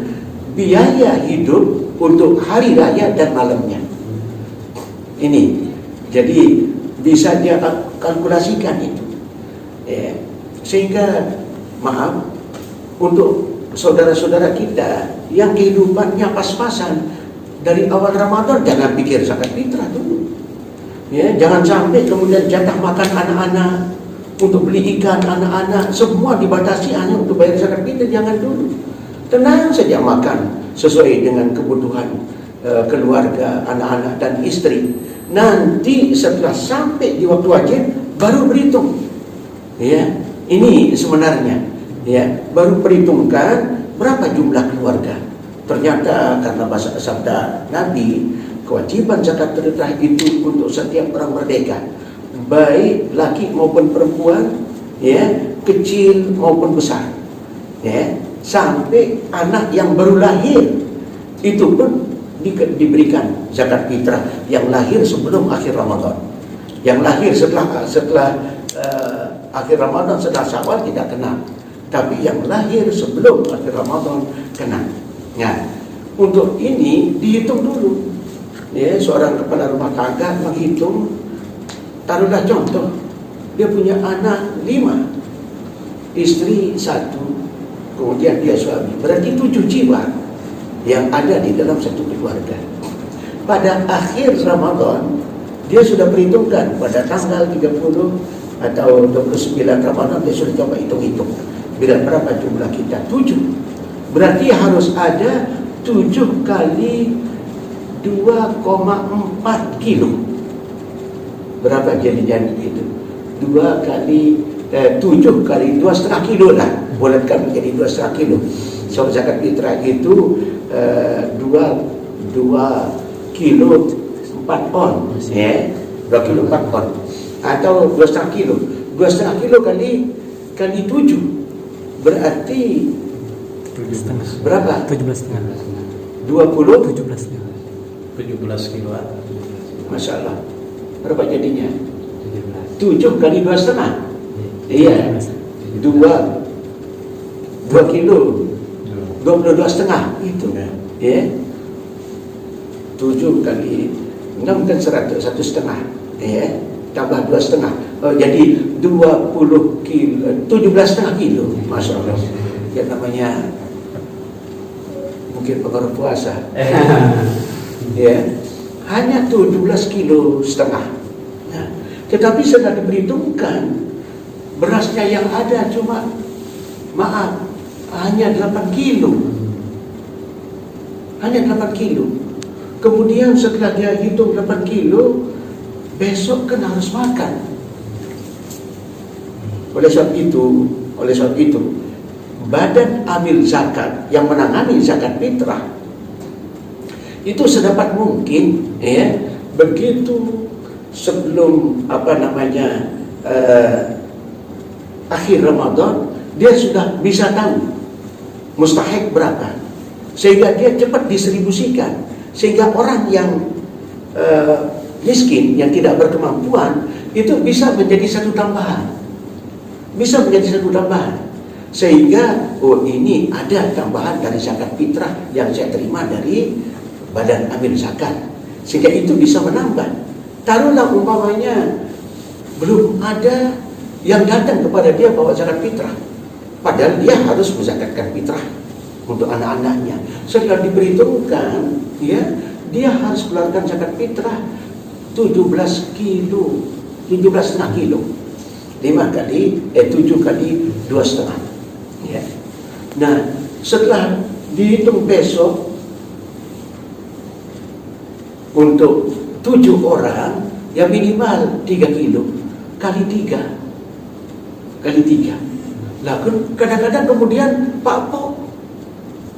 biaya hidup untuk hari raya dan malamnya. Ini jadi bisa dia kalkulasikan itu, ya. Sehingga maaf untuk saudara-saudara kita yang kehidupannya pas-pasan dari awal Ramadan, jangan pikir zakat fitrah dulu, ya. Jangan sampai kemudian jatah makan anak-anak, untuk beli ikan anak-anak semua dibatasi hanya untuk bayar zakat fitrah. Jangan dulu, tenang saja makan sesuai dengan kebutuhan keluarga, anak-anak dan istri. Nanti setelah sampai di waktu wajib baru berhitung, ya. Ini sebenarnya, ya, baru perhitungkan berapa jumlah keluarga. Ternyata karena bahasa sabda Nabi, kewajiban zakat fitrah itu untuk setiap orang merdeka, baik laki maupun perempuan, ya, kecil maupun besar, ya, sampai anak yang baru lahir itu pun diberikan zakat fitrah, yang lahir sebelum akhir Ramadan. Yang lahir setelah akhir Ramadan, setelah Syawal tidak kena, tapi yang lahir sebelum akhir Ramadan kena. Nah, untuk ini dihitung dulu, ya. Seorang kepala rumah tangga menghitung, taruhlah contoh dia punya anak 5, istri 1, kemudian dia suami, berarti 7 jiwa yang ada di dalam satu keluarga. Pada akhir Ramadan dia sudah perhitungkan pada tanggal 30 atau 29 Ramadan, dia sudah coba hitung-hitung berapa jumlah kita, 7. Berarti harus ada 7 kali 2,4 kilo, Berapa jadinya itu? 2 kali 7 kali 2,5 kilo lah, bulatkan menjadi 2,5 kilo. So zakat fitrah itu 2 kilo 4 on, ya, 2 kilo 4 on, atau 2,5 kilo. 2,5 kilo kali 7 berarti berapa? 17,5. 20? 17 kiloan. Masya Allah. Berapa jadinya? 7 kali 2,5. Iya. 2 kilo 22,5 itu. Ya. 7 kali 6 kan 100, 1,5. Ya. Tambah 2,5. Jadi 20 kilo, 17,5 kilo. Masya Allah. Yang namanya mungkin pengaruh puasa. Ya. Hanya 17,5 kilo. Nah, tetapi sudah diperhitungkan berasnya yang ada cuma hanya 8 kilo. Hanya 8 kilo. Kemudian setelah dia hitung 8 kilo, besok kan harus makan. Oleh sebab itu, Badan Amil Zakat yang menangani zakat fitrah itu sedapat mungkin, ya, begitu sebelum akhir Ramadan dia sudah bisa tahu mustahik berapa, sehingga dia cepat distribusikan, sehingga orang yang miskin, yang tidak berkemampuan itu bisa menjadi satu tambahan, sehingga ini ada tambahan dari zakat fitrah yang saya terima dari Badan Amil Zakat, sehingga itu bisa menambah. Taruhlah umpamanya belum ada yang datang kepada dia bawa zakat fitrah, padahal dia harus menzakatkan fitrah untuk anak-anaknya. Setelah diperhitungkan, ya, dia harus keluarkan zakat fitrah 17,5 kilo. 7 kali 2,5. Ya. Nah, setelah dihitung besok untuk 7 orang, ya minimal 3 kilo kali 3. Lah kadang-kadang kemudian Pak Pok,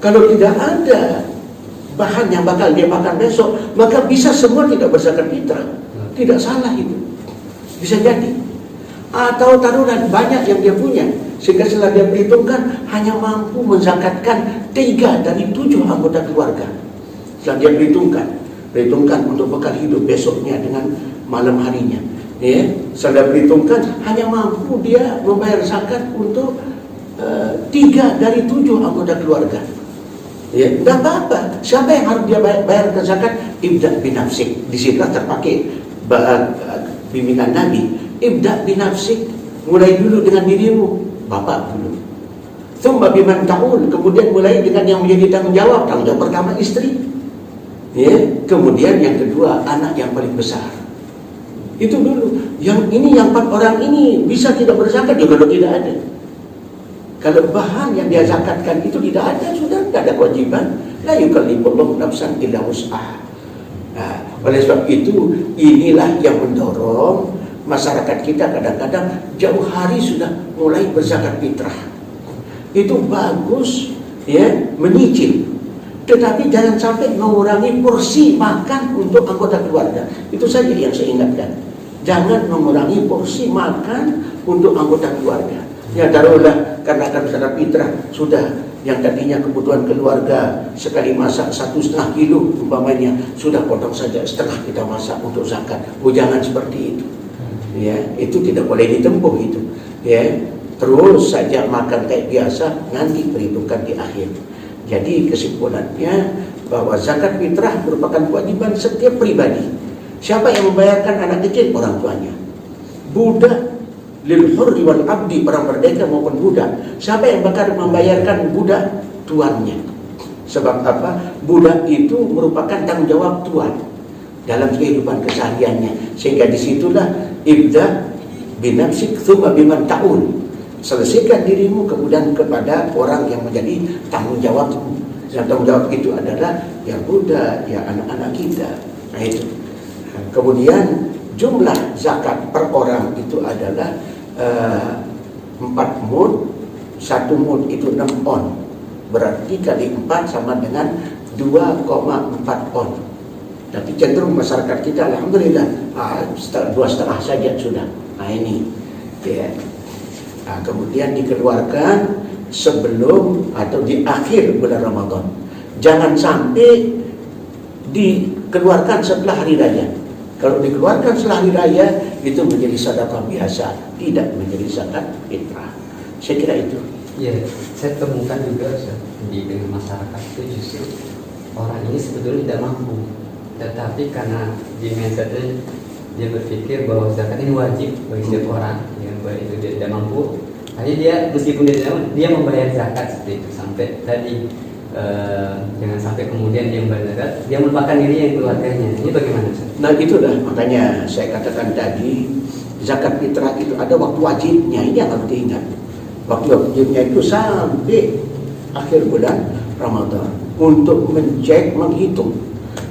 kalau tidak ada bahan yang bakal dia makan besok, maka bisa semua tidak berzakat fitrah. Tidak salah itu, bisa jadi. Atau taruhlah banyak yang dia punya, sehingga setelah dia perhitungkan hanya mampu menzakatkan 3 dari 7 anggota keluarga. Setelah dia perhitungkan untuk bekal hidup besoknya dengan malam harinya, ya, setelah perhitungkan hanya mampu dia membayar zakat untuk 3 dari 7 anggota keluarga. Ya, tidak apa-apa. Siapa yang harus dia bayarkan zakat? Ibda' binafsik. Di situ terpakai bimbingan Nabi. Ibda' binafsik. Mulai dulu dengan dirimu, bapak dulu. Tsumma biman ta'ul. Kemudian mulai dengan yang menjadi tanggung jawab pertama istri. Ya, kemudian yang kedua anak yang paling besar. Itu dulu. Yang 4 orang ini bisa tidak berzakat ya kalau tidak ada. Kalau bahan yang dia zakatkan itu tidak ada, sudah tidak ada kewajiban. La yukallifullahu nafsan illa wus'aha. Nah, oleh sebab itu inilah yang mendorong masyarakat kita kadang-kadang jauh hari sudah mulai berzakat fitrah. Itu bagus, ya, menyicil. Tetapi jangan sampai mengurangi porsi makan untuk anggota keluarga. Itu saja yang saya ingatkan. Jangan mengurangi porsi makan untuk anggota keluarga. Ya, taruhlah karena akan zakat fitrah sudah yang tadinya kebutuhan keluarga sekali masak 1,5 kilo umpamanya, sudah potong saja setengah kita masak untuk zakat. Jangan seperti itu. Ya, itu tidak boleh ditempuh itu. Ya, terus saja makan kayak biasa, nanti perhitungkan di akhir. Jadi kesimpulannya bahwa zakat fitrah merupakan kewajiban setiap pribadi. Siapa yang membayarkan anak kecil? Orang tuanya. Budak, lil hurri wal abdi, orang merdeka maupun budak. Siapa yang bakal membayarkan budak? Tuannya. Sebab apa? Budak itu merupakan tanggung jawab tuan dalam kehidupan kesehariannya. Sehingga disitulah ibda' binafsik tsumma biman ta'ul. Selesaikan dirimu, kemudian kepada orang yang menjadi tanggung jawab. Yang tanggung jawab itu adalah yang budak, ya anak-anak kita. Nah itu. Kemudian jumlah zakat per orang itu adalah 4 mud, 1 mud itu 6 on, berarti kali 4 sama dengan 2,4 on. Tapi cenderung masyarakat kita alhamdulillah 2,5 saja sudah. Nah ini ya. Nah, kemudian dikeluarkan sebelum atau di akhir bulan Ramadan. Jangan sampai dikeluarkan setelah hari raya. Kalau dikeluarkan setelah hari raya itu menjadi sedekah biasa, tidak menjadi zakat fitrah. Saya kira itu. Ya, saya temukan juga di dengan masyarakat itu justru orang ini sebetulnya tidak mampu, tetapi karena di mindsetnya dia berpikir bahwa zakat ini wajib bagi setiap orang, yang baik itu dia tidak mampu, hanya dia meskipun dia tidak mampu, dia membayar zakat seperti itu sampai tadi. Jangan sampai kemudian dia membayar zakat, dia melupakan diri yang keluarganya. Ini bagaimana? Nah itulah makanya saya katakan tadi, zakat fitrah itu ada waktu wajibnya. Ini yang harus diingat. Waktu wajibnya itu sampai akhir bulan Ramadan untuk mencek, menghitung.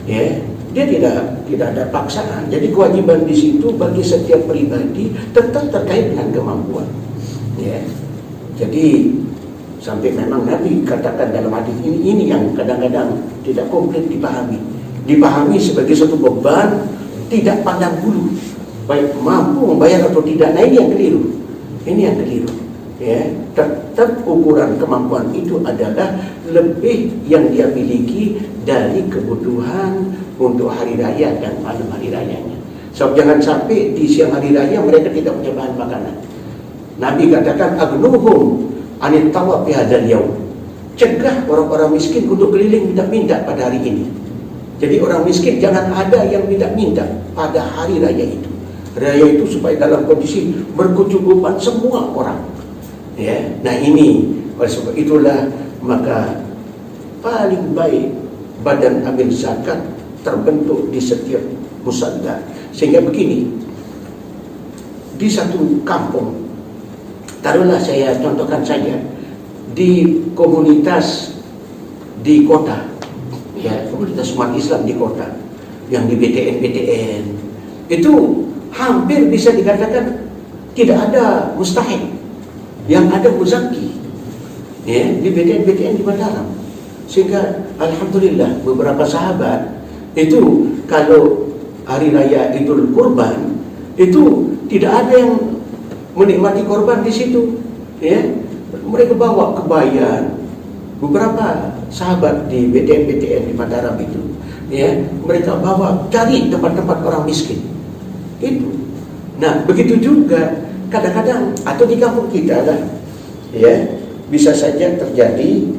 Ya, dia tidak ada paksaan. Jadi kewajiban di situ bagi setiap pribadi tetap terkait dengan kemampuan. Ya, jadi sampai memang Nabi katakan dalam hadis ini yang kadang-kadang tidak komplit dipahami sebagai satu beban, tidak pandang bulu, baik mampu membayar atau tidak. Nah ini yang keliru ya. Tetap ukuran kemampuan itu adalah lebih yang dia miliki dari kebutuhan untuk hari raya dan malam hari rayanya. So jangan sampai di siang hari raya mereka tidak punya bahan makanan. Nabi katakan agnuhum anit tawaf fi hadzal yaum. Cegah orang-orang miskin untuk keliling minta-minta pada hari ini. Jadi orang miskin jangan ada yang minta-minta pada hari raya itu. Raya itu supaya dalam kondisi berkecukupan semua orang. Ya, nah ini oleh sebab itulah maka paling baik badan amil zakat terbentuk di setiap musalla. Sehingga begini, di satu kampung, taruhlah saya contohkan saja, di komunitas di kota, ya komunitas umat Islam di kota, yang di BTN itu hampir bisa dikatakan tidak ada mustahik, yang ada muzaki, ya di BTN di Mataram. Sehingga alhamdulillah beberapa sahabat itu kalau hari raya Idul Kurban itu tidak ada yang menikmati korban di situ, ya mereka bawa kebaya. Beberapa sahabat di BTN di Mataram itu, ya mereka bawa cari tempat-tempat orang miskin itu. Nah begitu juga kadang-kadang atau di kampung kita lah, ya bisa saja terjadi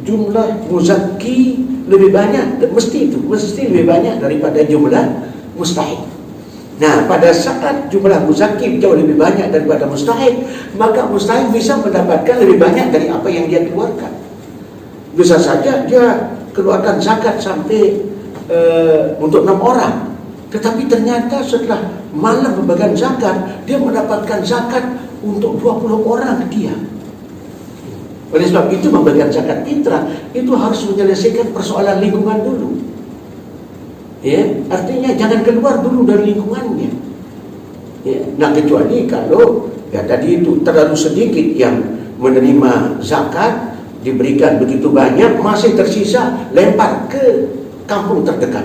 jumlah muzaki lebih banyak, mesti lebih banyak daripada jumlah mustahik. Nah pada saat jumlah muzaki jauh lebih banyak daripada mustahik, maka mustahik bisa mendapatkan lebih banyak dari apa yang dia keluarkan. Bisa saja dia keluarkan zakat sampai untuk 6 orang, tetapi ternyata setelah malam pembagian zakat dia mendapatkan zakat untuk 20 orang dia. Oleh sebab itu pembagian zakat fitrah itu harus menyelesaikan persoalan lingkungan dulu. Ya, artinya jangan keluar dulu dari lingkungannya. Ya, nah kecuali kalau ya tadi itu terlalu sedikit yang menerima zakat, diberikan begitu banyak, masih tersisa lempar ke kampung terdekat.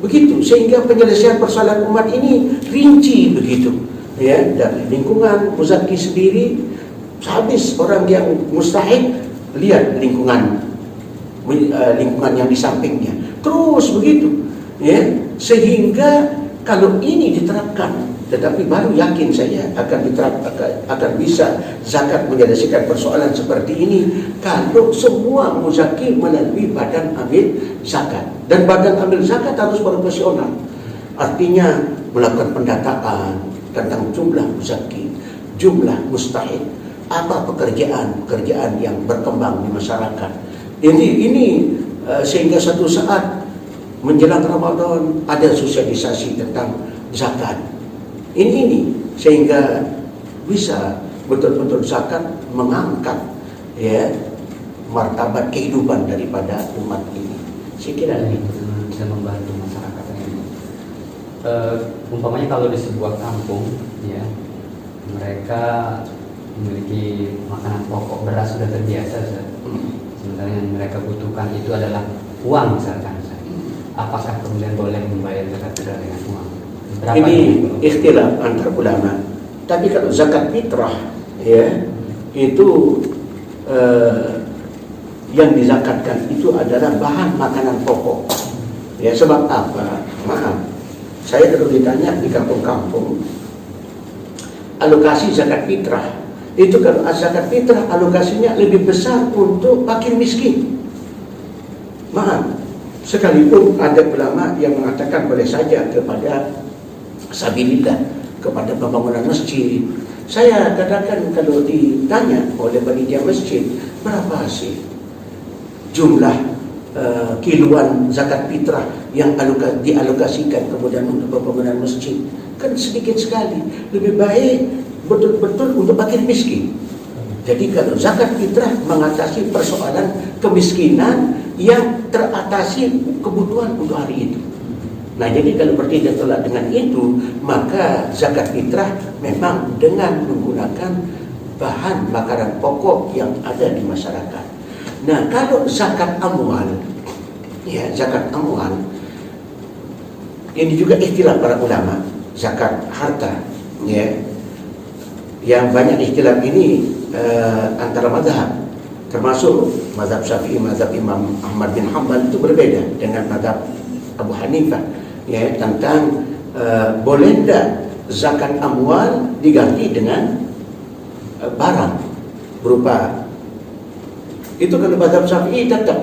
Begitu sehingga penyelesaian persoalan umat ini rinci begitu. Ya, dari lingkungan muzaki sendiri, habis orang yang mustahik, lihat lingkungan yang di sampingnya. Terus begitu. Ya, sehingga kalau ini diterapkan, tetapi baru yakin saya akan bisa zakat menyelesaikan persoalan seperti ini kalau semua muzaki melalui badan amil zakat. Dan badan amil zakat harus profesional, artinya melakukan pendataan tentang jumlah muzaki, jumlah mustahik, apa pekerjaan yang berkembang di masyarakat. Ini sehingga satu saat menjelang Ramadan ada sosialisasi tentang zakat. Ini sehingga bisa betul-betul zakat mengangkat ya martabat kehidupan daripada umat ini. Saya kira ini bisa membantu masyarakat ini. Umpamanya kalau di sebuah kampung, ya, mereka memiliki makanan pokok, beras sudah terbiasa, Ustaz. Sementara yang mereka butuhkan itu adalah uang misalkan, Ustaz. Apakah kemudian boleh membayar zakat fitrah dengan uang? Berapa Ini ikhtilaf antar ulama. Tapi kalau zakat fitrah, ya, itu yang dizakatkan itu adalah bahan makanan pokok. Ya, sebab apa? Maaf, saya dulu ditanya di kampung-kampung alokasi zakat fitrah. Itu kalau zakat fitrah alokasinya lebih besar untuk fakir miskin. Maaf, sekalipun ada ulama yang mengatakan boleh saja kepada sabilillah, kepada pembangunan masjid. Saya katakan kalau ditanya oleh panitia masjid, berapa sih jumlah kiluan zakat fitrah yang dialokasikan kemudian untuk pembangunan masjid? Kan sedikit sekali. Lebih baik betul-betul untuk fakir miskin. Jadi kalau zakat fitrah mengatasi persoalan kemiskinan yang teratasi kebutuhan untuk hari itu. Nah, jadi kalau bertindak tolak dengan itu, maka zakat fitrah memang dengan menggunakan bahan makanan pokok yang ada di masyarakat. Nah, kalau zakat amwal, ya, zakat amwal ini juga ikhtilaf para ulama. Zakat harta, ya, yang banyak ikhtilaf ini antara mazhab, termasuk mazhab Syafi'i, mazhab Imam Ahmad bin Hanbal itu berbeda dengan mazhab Abu Hanifah, ya, tentang boleh tidak zakat amwal diganti dengan barang berupa itu. Kalau mazhab Syafi'i tetap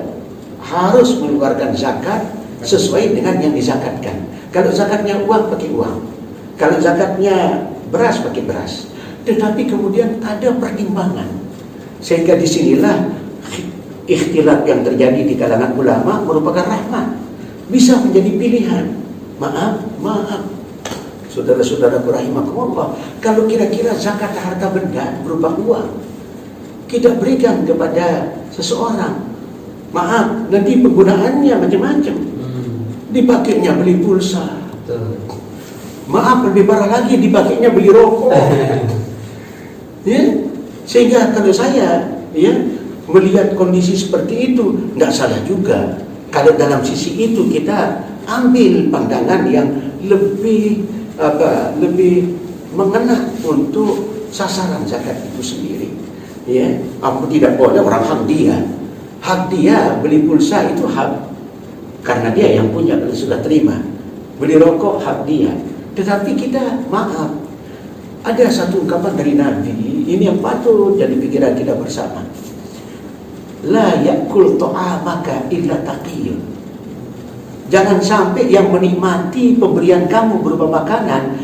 harus mengeluarkan zakat sesuai dengan yang dizakatkan. Kalau zakatnya uang, pakai uang. Kalau zakatnya beras, pakai beras. Tetapi kemudian ada pertimbangan, sehingga disinilah ikhtilaf yang terjadi di kalangan ulama merupakan rahmat, bisa menjadi pilihan. Maaf, saudara-saudaraku rahimakumullah, kalau kira-kira zakat harta benda berupa uang kita berikan kepada seseorang, maaf, nanti penggunaannya macam-macam. Dipakainya beli pulsa, maaf, lebih parah lagi, dipakainya beli rokok. Ya, sehingga kalau saya, ya, melihat kondisi seperti itu, tidak salah juga kalau dalam sisi itu kita ambil pandangan yang lebih mengena untuk sasaran zakat itu sendiri. Ya, aku tidak boleh orang hak dia beli pulsa itu hak karena dia yang punya, kalau sudah terima. Beli rokok hak dia. Tetapi kita, maaf, ada satu ungkapan dari Nabi, ini yang patut jadi pikiran kita bersama. La yakul ta'amaka illa taqiyun. Jangan sampai yang menikmati pemberian kamu berupa makanan,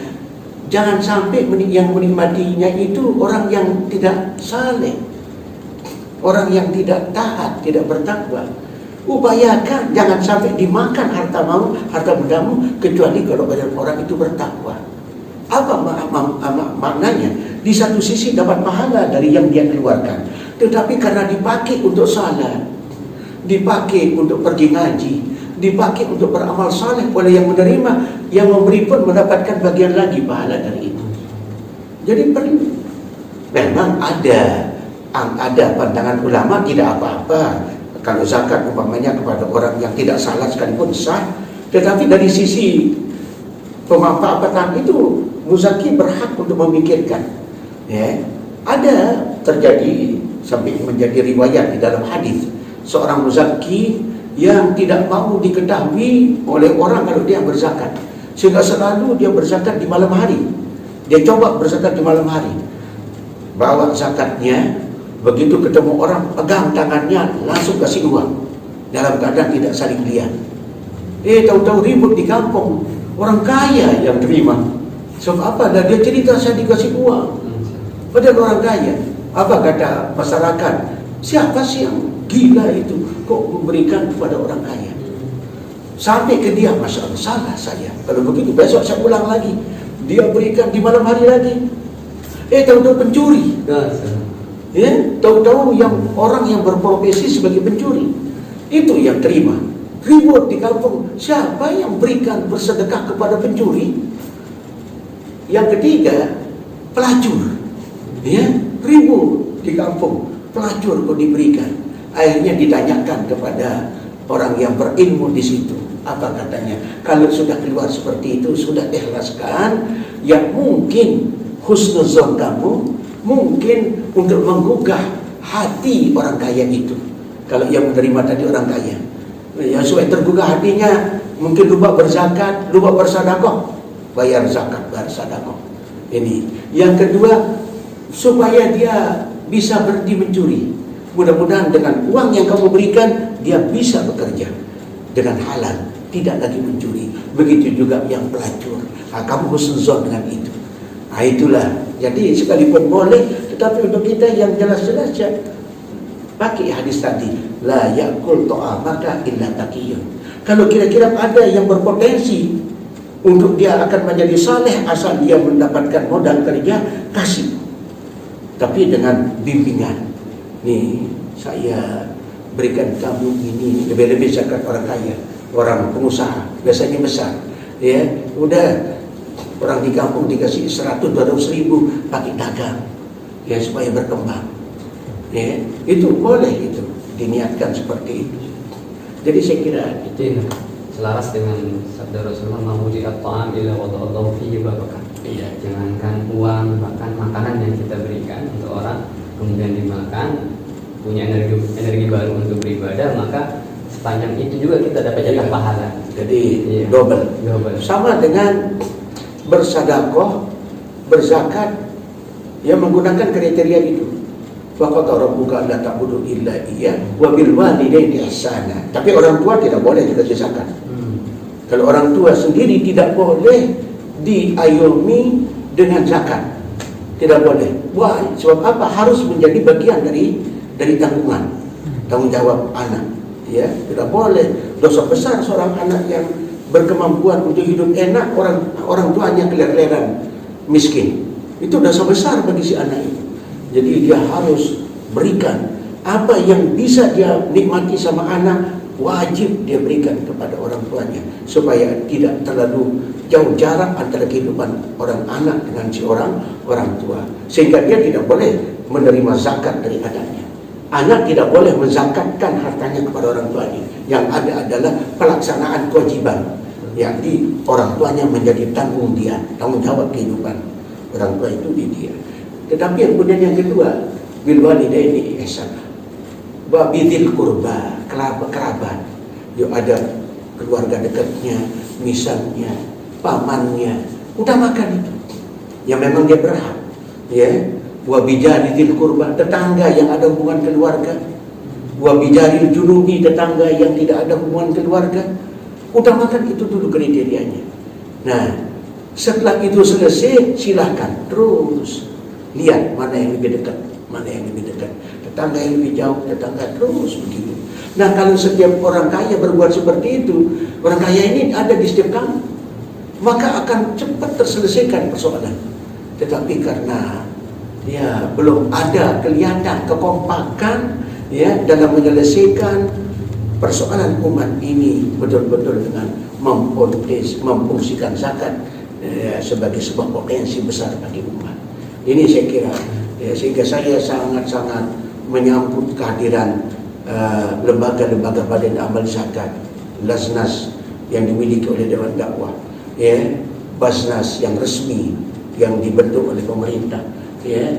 jangan sampai yang menikmatinya itu orang yang tidak saleh, orang yang tidak taat, tidak bertakwa. Upayakan jangan sampai dimakan harta bendamu kecuali kalau orang itu bertakwa. Apa maknanya? Di satu sisi dapat pahala dari yang dia keluarkan, tetapi karena dipakai untuk salat, dipakai untuk pergi ngaji, dipakai untuk beramal saleh oleh yang menerima, yang memberi pun mendapatkan bagian lagi pahala dari itu. Jadi perlu. Memang ada pandangan ulama tidak apa-apa kalau zakat umpamanya kepada orang yang tidak salat sekalipun sah, tetapi dari sisi pemanfaatan itu muzaki berhak untuk memikirkan. Ya, ada terjadi sampai menjadi riwayat di dalam hadis seorang muzaki yang tidak mau diketahui oleh orang kalau dia berzakat, sehingga selalu dia berzakat di malam hari. Dia coba berzakat di malam hari, bawa zakatnya. Begitu ketemu orang, pegang tangannya, langsung kasih uang dalam keadaan tidak saling lihat. Tahu-tahu ribut di kampung, orang kaya yang terima. Sebab apa? Dan dia cerita, saya dikasih uang, padahal orang kaya. Apa kata masyarakat? Siapa sih yang gila itu kok memberikan kepada orang kaya? Sampai ke dia, Masya Allah, salah saya. Kalau begitu besok saya ulang lagi. Dia berikan di malam hari lagi. Tahu-tahu pencuri. Tahu-tahu yang orang yang berprofesi sebagai pencuri itu yang terima. ribut di kampung. Siapa yang berikan bersedekah kepada pencuri? Yang ketiga, pelacur. Ya, ribut di kampung, pelacur kok diberikan. Akhirnya ditanyakan kepada orang yang berilmu di situ. Apa katanya? Kalau sudah keluar seperti itu, sudah ikhlaskan. Yang mungkin husnuzon kamu, mungkin untuk menggugah hati orang kaya itu. Kalau yang menerima tadi orang kaya, yang supaya tergugah hatinya, mungkin lupa berzakat, lupa bersedekah, bayar zakat, bayar sedekah. Ini. Yang kedua, supaya dia bisa berhenti mencuri. Mudah-mudahan dengan uang yang kamu berikan, dia bisa bekerja dengan halal, tidak lagi mencuri. Begitu juga yang pelacur. Kamu husnuzon dengan itu. Itulah. Jadi sekalipun boleh, tetapi untuk kita yang jelas-jelas pakai hadis tadi, la yakul ta'amaka illa taqiyun. Kalau kira-kira ada yang berpotensi untuk dia akan menjadi saleh asal dia mendapatkan modal kerja, kasih. Tapi dengan bimbingan. Nih, saya berikan kamu ini, lebih-lebih zakat orang kaya, orang pengusaha, biasanya besar. Ya, udah orang di kampung dikasih 100-200 ribu pakai dagang, ya supaya berkembang. Ya, itu boleh, itu diniatkan seperti itu. Jadi saya kira itu selaras dengan sabda Rasulullah, "Mahmudi at-ta'am illa wada'allahu fihi barakah." iya. Jangankan uang, bahkan makanan yang kita berikan untuk orang kemudian dimakan, punya energi baru untuk beribadah, maka sepanjang itu juga kita dapat jatah pahala. Jadi Iya. double. Sama Sama dengan bersedekah, berzakat, yang menggunakan kriteria itu. Faqata rabbuka alla ta'budu illa iyyah wa bil walidaini ihsana. Tapi orang tua tidak boleh dikasih zakat. Kalau orang tua sendiri tidak boleh diayomi dengan zakat. Tidak boleh. Wah, sebab apa? Harus menjadi bagian dari tanggung jawab anak. Ya, tidak boleh. Dosa besar seorang anak yang berkemampuan untuk hidup enak, orang tuanya keler-leran miskin. Itu dosa besar bagi si anak itu. Jadi dia harus berikan apa yang bisa dia nikmati sama anak, wajib dia berikan kepada orang tuanya, supaya tidak terlalu jauh jarak antara kehidupan orang anak dengan si orang tua, sehingga dia tidak boleh menerima zakat dari anaknya. Anak tidak boleh menzakatkan hartanya kepada orang tuanya. Yang ada adalah pelaksanaan kewajiban yang di orang tuanya menjadi tanggung jawab kehidupan orang tua itu di dia. Tetapi kemudian yang kedua, bil walidaini ihsana. Wa bidzil qurba, kerabat. Yo ada keluarga dekatnya, misalnya pamannya, udah makan itu. Yang memang dia berhak. Ya. Wa bijaril qurba, tetangga yang ada hubungan keluarga. Wa bijaril junubi, tetangga yang tidak ada hubungan keluarga. Udah makan itu dulu kriterianya. Nah, setelah itu selesai, silahkan terus lihat mana yang lebih dekat, mana yang lebih dekat. Tetangga yang lebih jauh, tetangga terus begitu. Nah, kalau setiap orang kaya berbuat seperti itu, orang kaya ini ada di setiap kampung, maka akan cepat terselesaikan persoalan. Tetapi karena ya belum ada kelihatan kekompakan ya dalam menyelesaikan persoalan umat ini betul-betul dengan memfungsikan zakat sebagai sebuah potensi besar bagi umat. Ini saya kira sehingga saya sangat-sangat menyambut kehadiran lembaga-lembaga badan amal zakat, Lasnas yang dimiliki oleh Dewan Dakwah, Basnas yang resmi yang dibentuk oleh pemerintah,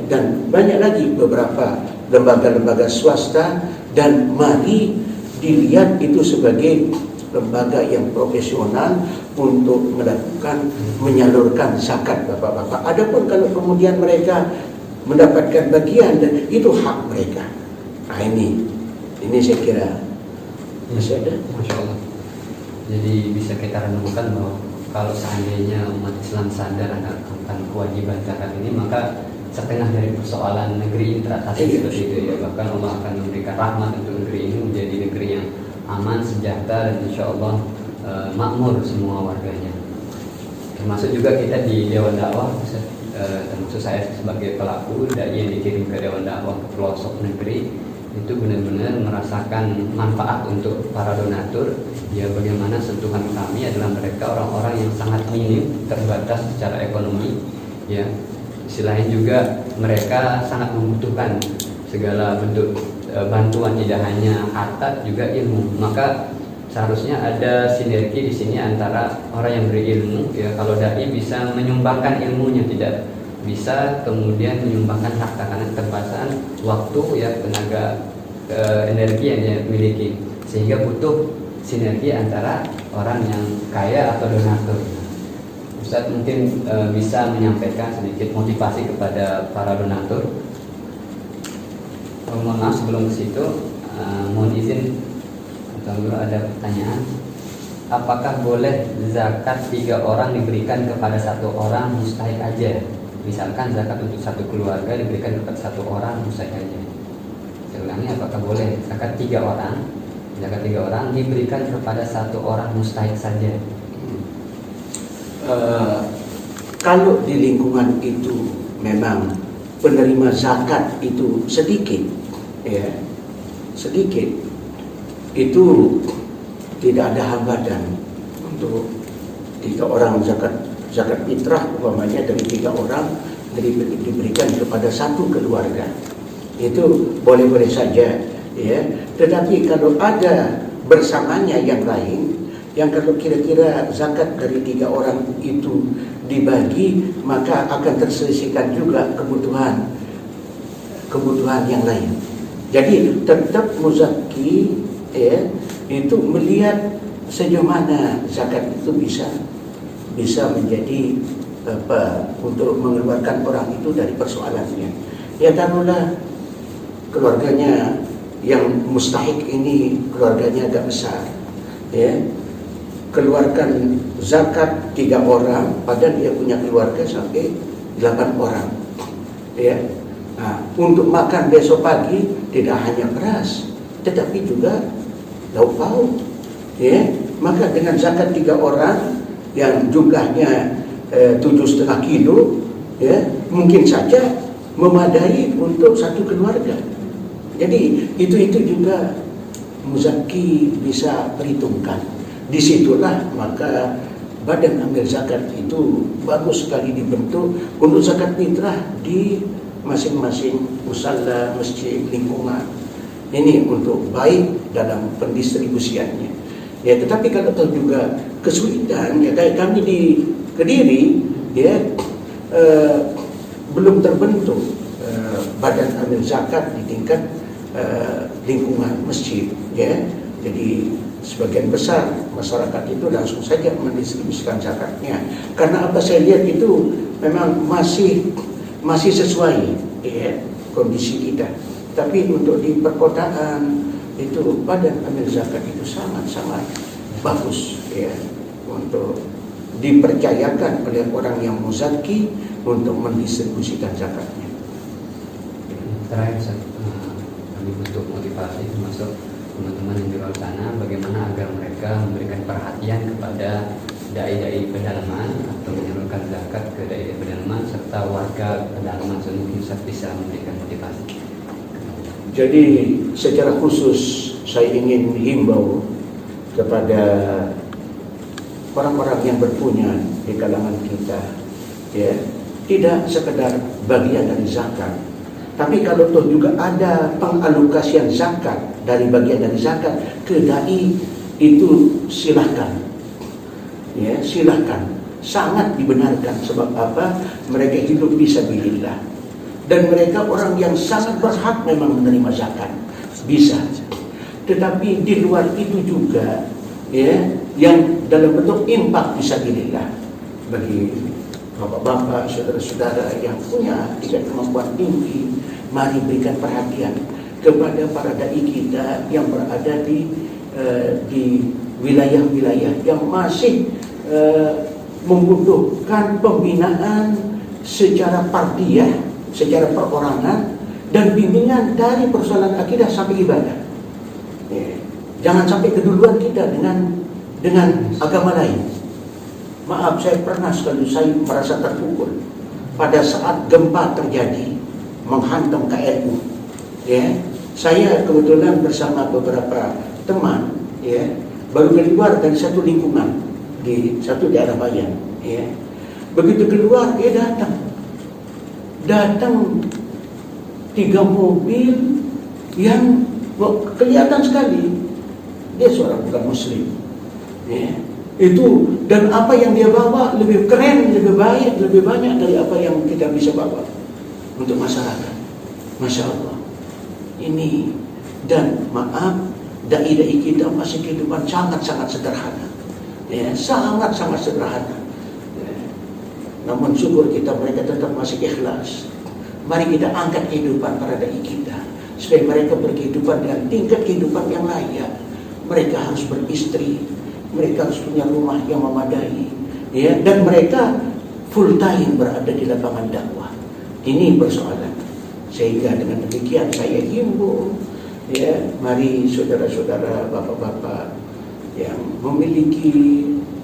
dan banyak lagi beberapa lembaga-lembaga swasta, dan mari dilihat itu sebagai lembaga yang profesional untuk melakukan menyalurkan zakat bapak-bapak. Adapun kalau kemudian mereka mendapatkan bagian, dan itu hak mereka. Nah ini saya kira masih ada. Masya Allah. Jadi bisa kita renungkan bahwa kalau seandainya umat Islam sadar akan kewajiban zakat ini, maka setengah dari persoalan negeri ini teratasi seperti itu ya. Bahkan Allah akan memberikan rahmat untuk negeri ini menjadi negeri yang aman, sejahtera, dan insya Allah makmur semua warganya. Termasuk juga kita di Dewan Dakwah, termasuk saya sebagai pelaku dai yang dikirim ke Dewan Dakwah ke pelosok negeri, itu benar-benar merasakan manfaat untuk para donatur. Ya, bagaimana sentuhan kami adalah mereka orang-orang yang sangat minim, terbatas secara ekonomi. Ya, istilahnya juga mereka sangat membutuhkan segala bentuk bantuan, tidak hanya harta, juga ilmu. Maka seharusnya ada sinergi di sini antara orang yang berilmu. Ya, kalau dai bisa menyumbangkan ilmunya, tidak bisa kemudian menyumbangkan harta karena keterbatasan waktu, ya, tenaga, energi yang dia miliki, sehingga butuh sinergi antara orang yang kaya atau donatur. Ustadz mungkin bisa menyampaikan sedikit motivasi kepada para donatur. Mohon maaf sebelum ke situ, mohon izin dulu ada pertanyaan. Apakah boleh zakat 3 orang diberikan kepada 1 orang mustahik aja? Misalkan zakat untuk 1 keluarga diberikan kepada 1 orang mustahik aja. Saya ulangi, apakah boleh zakat 3 orang? Zakat 3 orang diberikan kepada 1 orang mustahik saja? Kalau di lingkungan itu memang penerima zakat itu sedikit, ya, sedikit, itu tidak ada hambatan untuk 3 orang zakat fitrah umpamanya dari 3 orang diberikan kepada 1 keluarga, itu boleh-boleh saja, ya. Tetapi kalau ada bersamanya yang lain, yang kalau kira-kira zakat dari 3 orang itu dibagi, maka akan terselesaikan juga kebutuhan yang lain. Jadi tetap muzaki, ya, itu melihat sejauh mana zakat itu bisa menjadi untuk mengeluarkan orang itu dari persoalannya. Ya, taruhlah keluarganya yang mustahik ini keluarganya agak besar, ya, keluarkan zakat 3 orang padahal dia punya keluarga sampai 8 orang, ya. Nah, untuk makan besok pagi tidak hanya beras tetapi juga lauk pauk, ya. Maka dengan zakat 3 orang yang jumlahnya 7,5 kilo, ya, mungkin saja memadai untuk 1 keluarga. Jadi itu juga muzaki bisa perhitungkan. Disitulah maka badan amil zakat itu bagus sekali dibentuk untuk zakat fitrah di masing-masing musalla, masjid, lingkungan. Ini untuk baik dalam pendistribusiannya. Ya, tetapi kalau tahu juga kesulitan, ya, kayak kami di Kediri, ya, belum terbentuk badan amil zakat di tingkat lingkungan masjid, ya. Jadi sebagian besar masyarakat itu langsung saja mendistribusikan zakatnya. Karena apa, saya lihat itu memang masih sesuai, ya, kondisi kita. Tapi untuk di perkotaan itu badan amil zakat itu sangat-sangat bagus, ya, untuk dipercayakan oleh orang yang muzaki untuk mendistribusikan zakatnya. Terakhir, kami butuh motivasi termasuk teman-teman yang di luar sana, bagaimana agar mereka memberikan perhatian kepada dai-dai pedalaman atau menyalurkan zakat ke dai-dai pedalaman serta warga pedalaman, mungkin bisa memberikan motivasi. Jadi secara khusus saya ingin himbau kepada orang-orang yang berpunya di kalangan kita, ya, tidak sekedar bagian dari zakat, tapi kalau toh juga ada pengalokasian zakat dari bagian dari zakat ke dai, itu silahkan, ya, silahkan, sangat dibenarkan. Sebab apa? Mereka hidup fisabilillah dan mereka orang yang sangat berhak memang menerima zakat, bisa. Tetapi di luar itu juga, ya, yang dalam bentuk infak fisabilillah bagi bapak-bapak, saudara-saudara yang punya tingkat kemampuan tinggi, mari berikan perhatian kepada para dai kita yang berada di wilayah-wilayah yang masih membutuhkan pembinaan secara fardiyah, secara perorangan, dan bimbingan dari persoalan akidah sampai ibadah. Ya. Jangan sampai keduluan kita dengan agama lain. Maaf, saya pernah sekali saya merasa terpukul pada saat gempa terjadi menghantam KNU, ya, Saya kebetulan bersama beberapa teman, ya, baru keluar dari satu lingkungan di satu daerah Bayan, ya. Begitu keluar dia datang 3 mobil yang kelihatan sekali dia seorang bukan Muslim, ya. Itu, dan apa yang dia bawa lebih keren, lebih baik, lebih banyak dari apa yang kita bisa bawa untuk masyarakat. Masya Allah. Ini, dan maaf, dai-dai kita masih kehidupan sangat-sangat sederhana, ya, sangat-sangat sederhana, ya. Namun syukur kita mereka tetap masih ikhlas. Mari kita angkat kehidupan para dai kita supaya mereka berkehidupan dengan tingkat kehidupan yang layak. Mereka harus beristri, mereka harus punya rumah yang memadai, ya, dan mereka full time berada di lapangan dakwah. Ini persoalan. Sehingga dengan demikian saya himbau, ya, mari saudara-saudara, bapak-bapak yang memiliki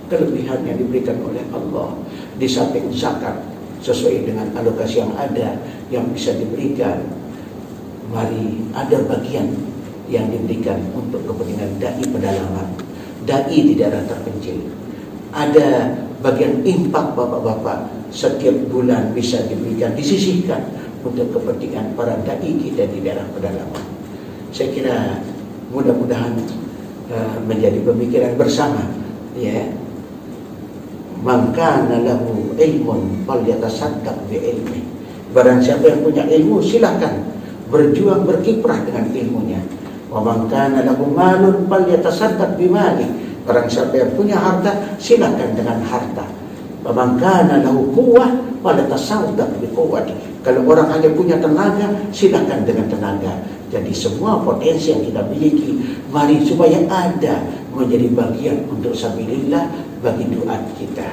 kelebihan yang diberikan oleh Allah, di samping zakat sesuai dengan alokasi yang ada yang bisa diberikan, mari ada bagian yang diberikan untuk kepentingan dai pedalaman, dai di daerah terpencil. Ada bagian impak bapak-bapak setiap bulan bisa diberikan, disisihkan untuk kepentingan para dai kita di daerah pedalaman. Saya kira mudah-mudahan menjadi pemikiran bersama, ya. Man kana lahu ilmun falyatasaddaq bi ilmi. Barang siapa yang punya ilmu silakan berjuang berkiprah dengan ilmunya. Wa man kana lahu malun falyatasaddaq bi mali. Barang siapa yang punya harta silakan dengan harta. Wa man kana lahu quwwah falyatasaddaq bi quwwati. Kalau orang hanya punya tenaga, silakan dengan tenaga. Jadi semua potensi yang kita miliki, mari supaya ada menjadi bagian untuk sabilillah bagi doa kita.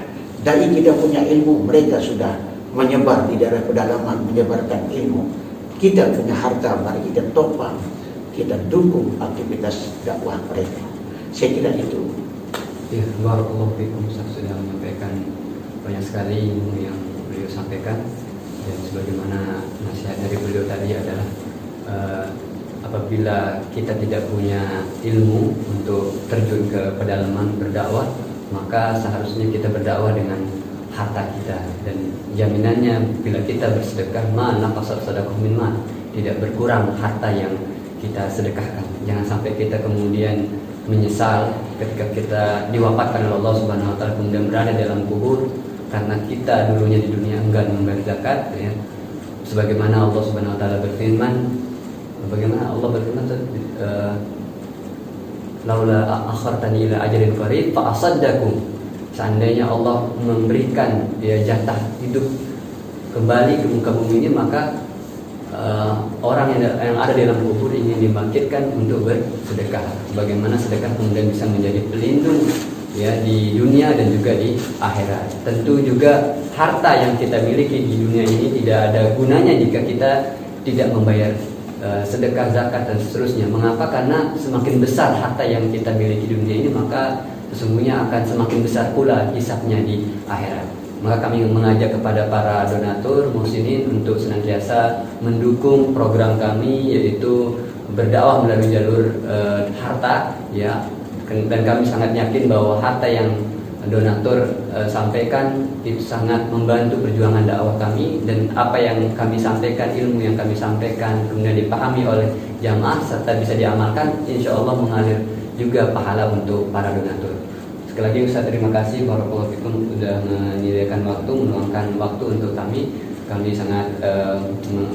Dai kita punya ilmu, mereka sudah menyebar di daerah pedalaman, menyebarkan ilmu. Kita punya harta, mari kita topang, kita dukung aktivitas dakwah mereka. Saya kira itu. Ya, barakallahu fikum, Ustaz sudah menyampaikan banyak sekali ilmu yang beliau sampaikan. Dan sebagaimana nasihat dari beliau tadi adalah apabila kita tidak punya ilmu untuk terjun ke pedalaman berdakwah, maka seharusnya kita berdakwah dengan harta kita. Dan jaminannya bila kita bersedekah, ma naqasat sadaqah min ma, tidak berkurang harta yang kita sedekahkan. Jangan sampai kita kemudian menyesal ketika kita diwafatkan oleh Allah Subhanahu wa taala kemudian berada dalam kubur karena kita dulunya di dunia enggan membayar zakat, ya. Sebagaimana Allah Subhanahu wa taala berfirman, bagaimana Allah berfirman, laula akhartani ila ajalin qarib fa asaddaqu. Seandainya Allah memberikan dia jatah hidup kembali ke muka bumi ini, maka orang yang ada di dalam kubur ingin dibangkitkan untuk bersedekah. Bagaimana sedekah kemudian bisa menjadi pelindung, ya, di dunia dan juga di akhirat. Tentu juga harta yang kita miliki di dunia ini tidak ada gunanya jika kita tidak membayar sedekah, zakat dan seterusnya. Mengapa? Karena semakin besar harta yang kita miliki di dunia ini, maka sesungguhnya akan semakin besar pula hisabnya di akhirat. Maka kami mengajak kepada para donatur muslimin untuk senantiasa mendukung program kami, yaitu berdakwah melalui jalur harta, ya. Dan kami sangat yakin bahwa harta yang donatur sampaikan itu sangat membantu perjuangan dakwah kami, dan apa yang kami sampaikan, ilmu yang kami sampaikan kemudian dipahami oleh jamaah serta bisa diamalkan, insya Allah mengalir juga pahala untuk para donatur. Sekali lagi Ustaz, terima kasih barakallahu fikum sudah menyediakan waktu, meluangkan waktu untuk kami. Kami sangat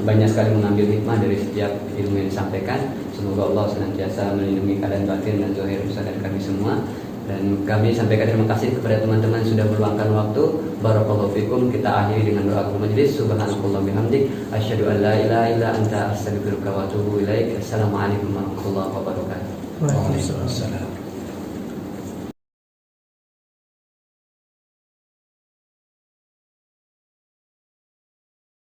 banyak sekali mengambil hikmah dari setiap ilmu yang disampaikan. Semoga Allah senantiasa melindungi keadaan batin dan zahir Ustaz dan kami semua. Dan kami sampaikan terima kasih kepada teman-teman yang sudah meluangkan waktu. Barakallahu fikum. Kita akhiri dengan doa majelis. Subhanakallah bihamdik, asyhadu an la ilaha illa anta, astaghfiruka wa atubu ilaik. Assalamualaikum warahmatullahi wabarakatuh. Waalaikumsalam.